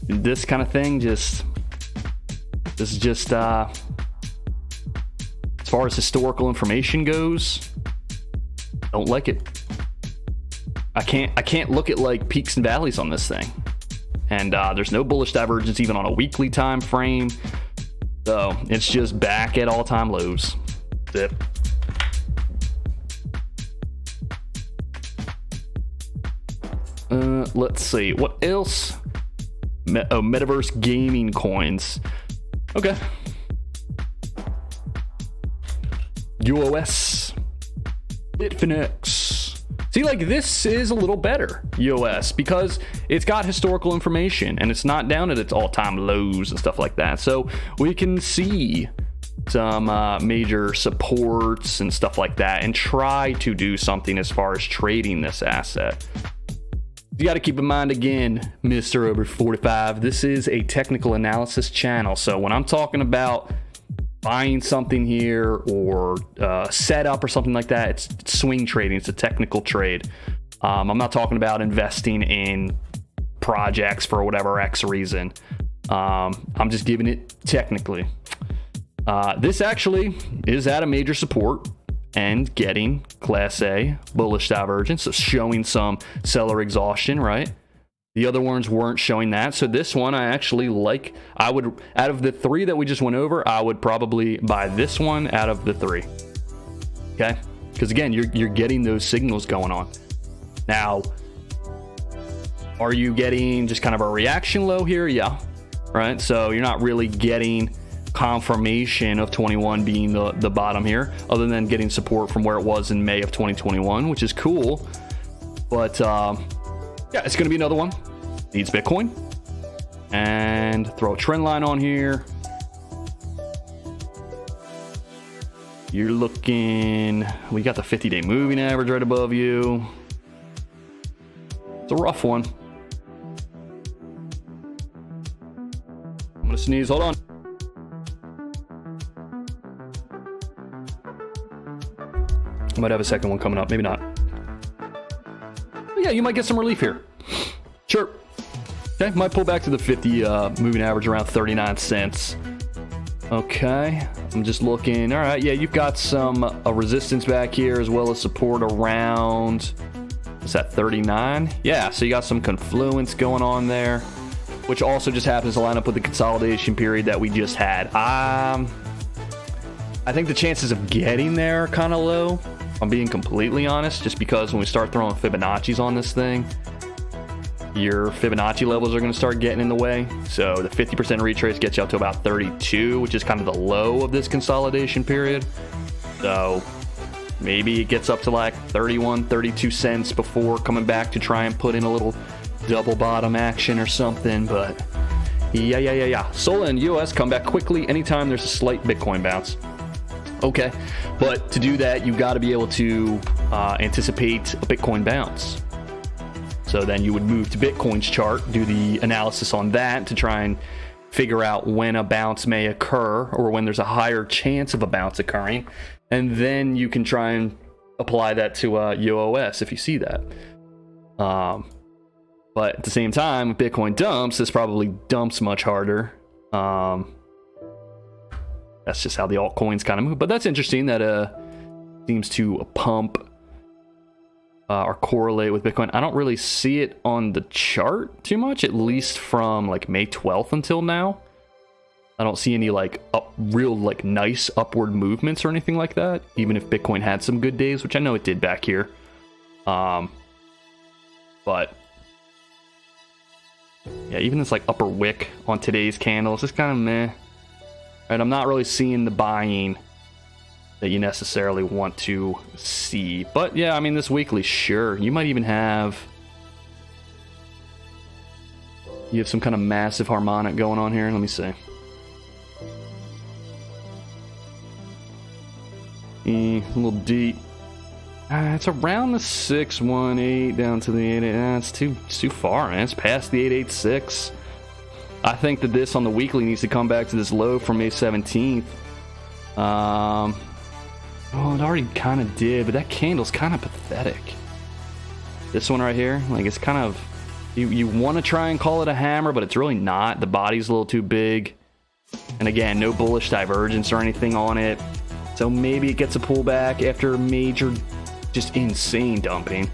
[SPEAKER 1] This kind of thing, this is just as far as historical information goes, don't like it. I can't look at like peaks and valleys on this thing, and there's no bullish divergence even on a weekly time frame. So it's just back at all-time lows. That's it. Let's see what else. Metaverse gaming coins. Okay. UOS. Bitfinex. See, like, this is a little better, UOS, because it's got historical information and it's not down at its all-time lows and stuff like that. So we can see some major supports and stuff like that and try to do something as far as trading this asset. You got to keep in mind, again, Mr. Obe 45, this is a technical analysis channel. So when I'm talking about buying something here or setup or something like that, it's swing trading. It's a technical trade. I'm not talking about investing in projects for whatever X reason. I'm just giving it technically. This actually is at a major support and getting Class A bullish divergence, so showing some seller exhaustion, right? The other ones weren't showing that. So this one I actually like. I would, out of the three that we just went over, I would probably buy this one out of the three. Okay? Because again, you're getting those signals going on. Now, are you getting just kind of a reaction low here? Yeah. Right? So you're not really getting confirmation of 21 being the bottom here, other than getting support from where it was in May of 2021, which is cool. But yeah, it's going to be another one. Needs Bitcoin. And throw a trend line on here. You're looking, we got the 50-day moving average right above you. It's a rough one. I'm going to sneeze. Hold on. I might have a second one coming up. Maybe not. But yeah, you might get some relief here. Sure. Okay, might pull back to the 50 moving average around 39 cents. Okay, I'm just looking. All right, yeah, you've got some resistance back here as well as support around, what's that, 39? Yeah, so you got some confluence going on there, which also just happens to line up with the consolidation period that we just had. I think the chances of getting there are kind of low, if I'm being completely honest, just because when we start throwing Fibonacci's on this thing, your Fibonacci levels are going to start getting in the way. So the 50% retrace gets you up to about 32, which is kind of the low of this consolidation period. So maybe it gets up to like 31, 32 cents before coming back to try and put in a little double bottom action or something. But yeah. Sola and US come back quickly anytime there's a slight Bitcoin bounce. Okay, but to do that, you got to be able to anticipate a Bitcoin bounce. So then you would move to Bitcoin's chart, do the analysis on that to try and figure out when a bounce may occur or when there's a higher chance of a bounce occurring. And then you can try and apply that to UOS if you see that. But at the same time, if Bitcoin dumps, this probably dumps much harder. That's just how the altcoins kind of move. But that's interesting that seems to pump or correlate with Bitcoin. I don't really see it on the chart too much, at least from like May 12th until now. I don't see any like real like nice upward movements or anything like that, even if Bitcoin had some good days, which I know it did back here. But yeah, even this like upper wick on today's candle is just kind of meh. Right, I'm not really seeing the buying that you necessarily want to see. But yeah, I mean, this weekly, sure. You might even have, you have some kind of massive harmonic going on here. Let me see. A little deep. It's around the 618 down to the 88. It's too far, man. It's past the 886. I think that this on the weekly needs to come back to this low from May 17th. Well, it already kind of did, but that candle's kind of pathetic. This one right here, like, it's kind of, you want to try and call it a hammer, but it's really not. The body's a little too big. And again, no bullish divergence or anything on it. So maybe it gets a pullback after major, just insane dumping.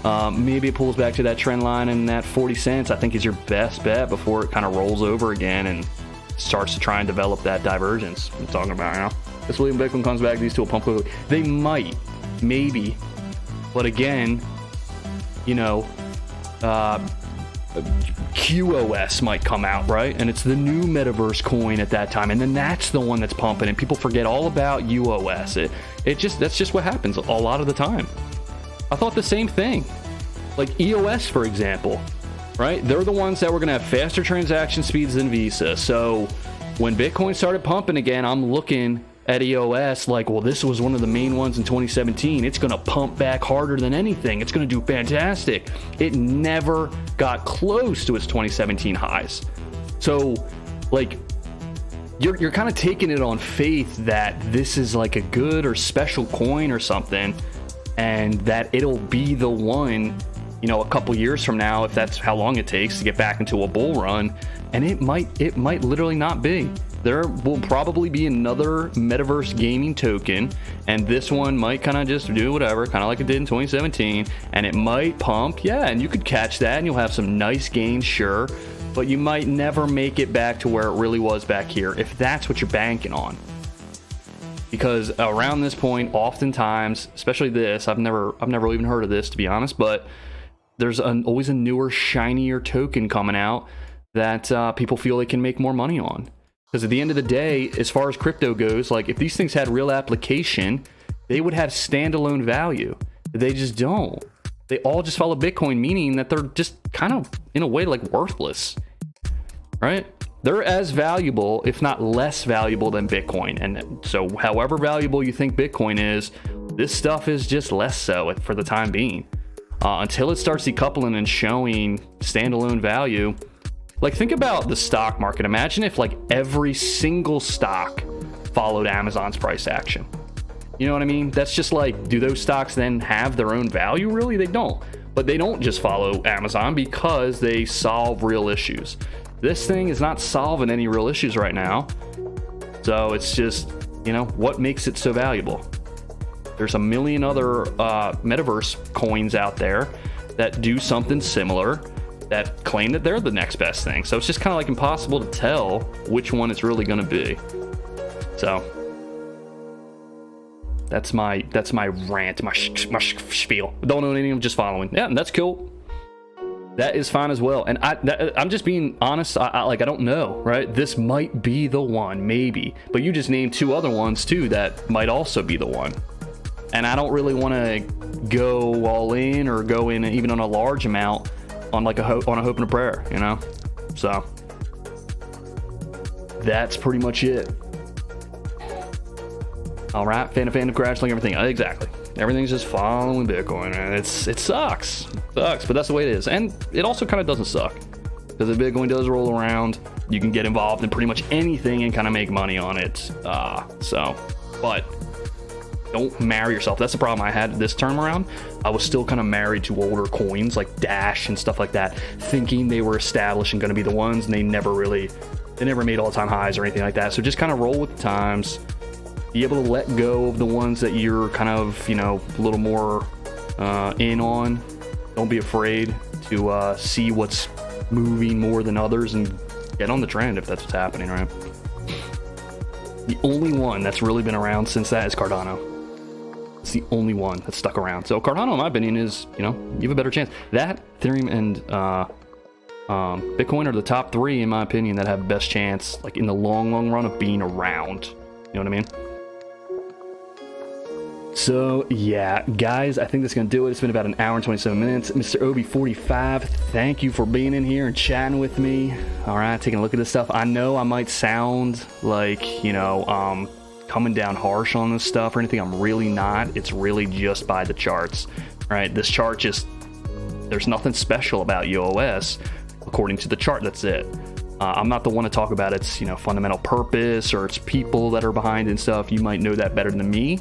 [SPEAKER 1] Maybe it pulls back to that trend line, and that 40 cents I think is your best bet before it kind of rolls over again and starts to try and develop that divergence I'm talking about now. This William Bitcoin comes back, these two will pump quickly. They might, maybe, but again, you know, QoS might come out, right? And it's the new metaverse coin at that time, and then that's the one that's pumping, and people forget all about UOS. That's just what happens a lot of the time. I thought the same thing. Like EOS, for example, right? They're the ones that were going to have faster transaction speeds than Visa. So when Bitcoin started pumping again, I'm looking at EOS like, well, this was one of the main ones in 2017. It's going to pump back harder than anything. It's going to do fantastic. It never got close to its 2017 highs. So, like, you're kind of taking it on faith that this is like a good or special coin or something, and that it'll be the one, you know, a couple years from now, if that's how long it takes to get back into a bull run. And it might literally not be. There will probably be another metaverse gaming token, and this one might kind of just do whatever, kind of like it did in 2017, and it might pump, yeah, and you could catch that and you'll have some nice gains, sure, but you might never make it back to where it really was back here if that's what you're banking on. Because around this point, oftentimes, especially this, I've never even heard of this, to be honest, but there's always a newer, shinier token coming out that people feel they can make more money on. Because at the end of the day, as far as crypto goes, like if these things had real application, they would have standalone value. They just don't. They all just follow Bitcoin, meaning that they're just kind of, in a way, like worthless, right? They're as valuable, if not less valuable than Bitcoin. And so however valuable you think Bitcoin is, this stuff is just less so for the time being. Until it starts decoupling and showing standalone value. Like, think about the stock market. Imagine if like every single stock followed Amazon's price action. You know what I mean? That's just like, do those stocks then have their own value? Really, they don't. But they don't just follow Amazon because they solve real issues. This thing is not solving any real issues right now. So it's just, you know, what makes it so valuable? There's a million other metaverse coins out there that do something similar, that claim that they're the next best thing. So it's just kind of like impossible to tell which one it's really going to be. So that's my rant, my spiel. Don't know anything, I'm just following. Yeah, and that's cool. That is fine as well. And I'm just being honest. I don't know, right? This might be the one, maybe. But you just named two other ones too that might also be the one. And I don't really want to go all in or go in even on a large amount on like a hope and a prayer, you know? So that's pretty much it. All right, fan of crash, like everything. Exactly. Everything's just following Bitcoin, and it sucks, but that's the way it is. And it also kind of doesn't suck, because if Bitcoin does roll around, you can get involved in pretty much anything and kind of make money on it. But don't marry yourself. That's the problem I had this term around. I was still kind of married to older coins like Dash and stuff like that, thinking they were established and going to be the ones, and they never made all-time highs or anything like that. So just kind of roll with the times. Be able to let go of the ones that you're kind of, you know, a little more in on. Don't be afraid to see what's moving more than others and get on the trend if that's what's happening, right? The only one that's really been around since that is Cardano. It's the only one that's stuck around. So Cardano, in my opinion, is, you know, you have a better chance. That, Ethereum, and Bitcoin are the top three, in my opinion, that have the best chance, like in the long run, of being around. You know what I mean? So yeah, guys, I think that's gonna do it. It's been about an hour and 27 minutes. Mr. Obe 45, thank you for being in here and chatting with me. All right, taking a look at this stuff. I know I might sound like, you know, coming down harsh on this stuff or anything. I'm really not. It's really just by the charts, right? This chart just, there's nothing special about UOS according to the chart. That's it. I'm not the one to talk about its, you know, fundamental purpose or its people that are behind it and stuff. You might know that better than me.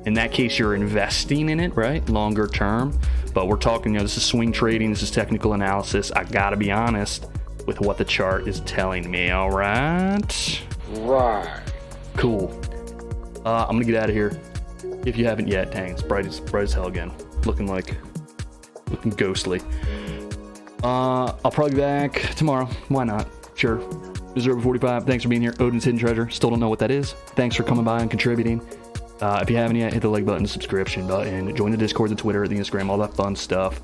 [SPEAKER 1] In that case, you're investing in it, right? Longer term. But we're talking, you know, this is swing trading. This is technical analysis. I gotta be honest with what the chart is telling me. All right.
[SPEAKER 4] Right.
[SPEAKER 1] Cool. I'm gonna get out of here. If you haven't yet, dang, it's bright as hell again. Looking ghostly. I'll probably be back tomorrow. Why not? Sure. Reserve 45. Thanks for being here. Odin's Hidden Treasure. Still don't know what that is. Thanks for coming by and contributing. If you haven't yet, hit the like button, the subscription button, join the Discord, the Twitter, the Instagram, all that fun stuff.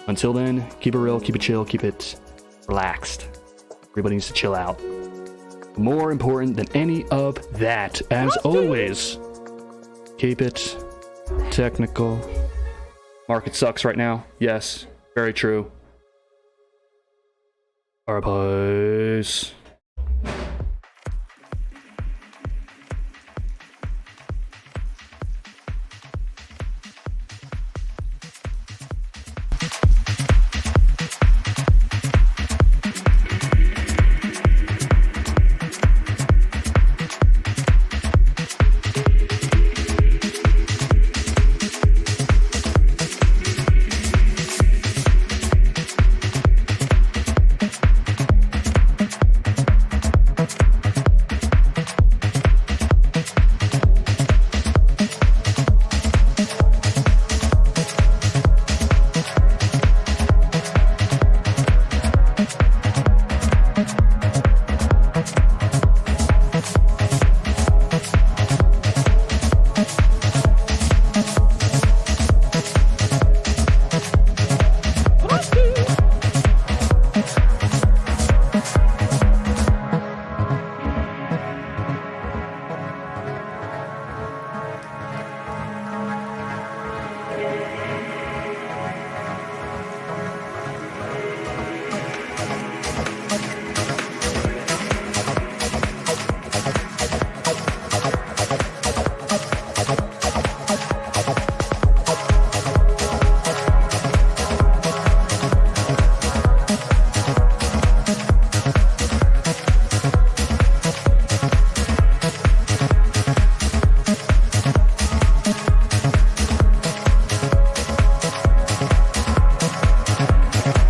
[SPEAKER 1] Until then, keep it real, keep it chill, keep it relaxed. Everybody needs to chill out. More important than any of that, as always, keep it technical. Market sucks right now. Yes, very true. All right, boys.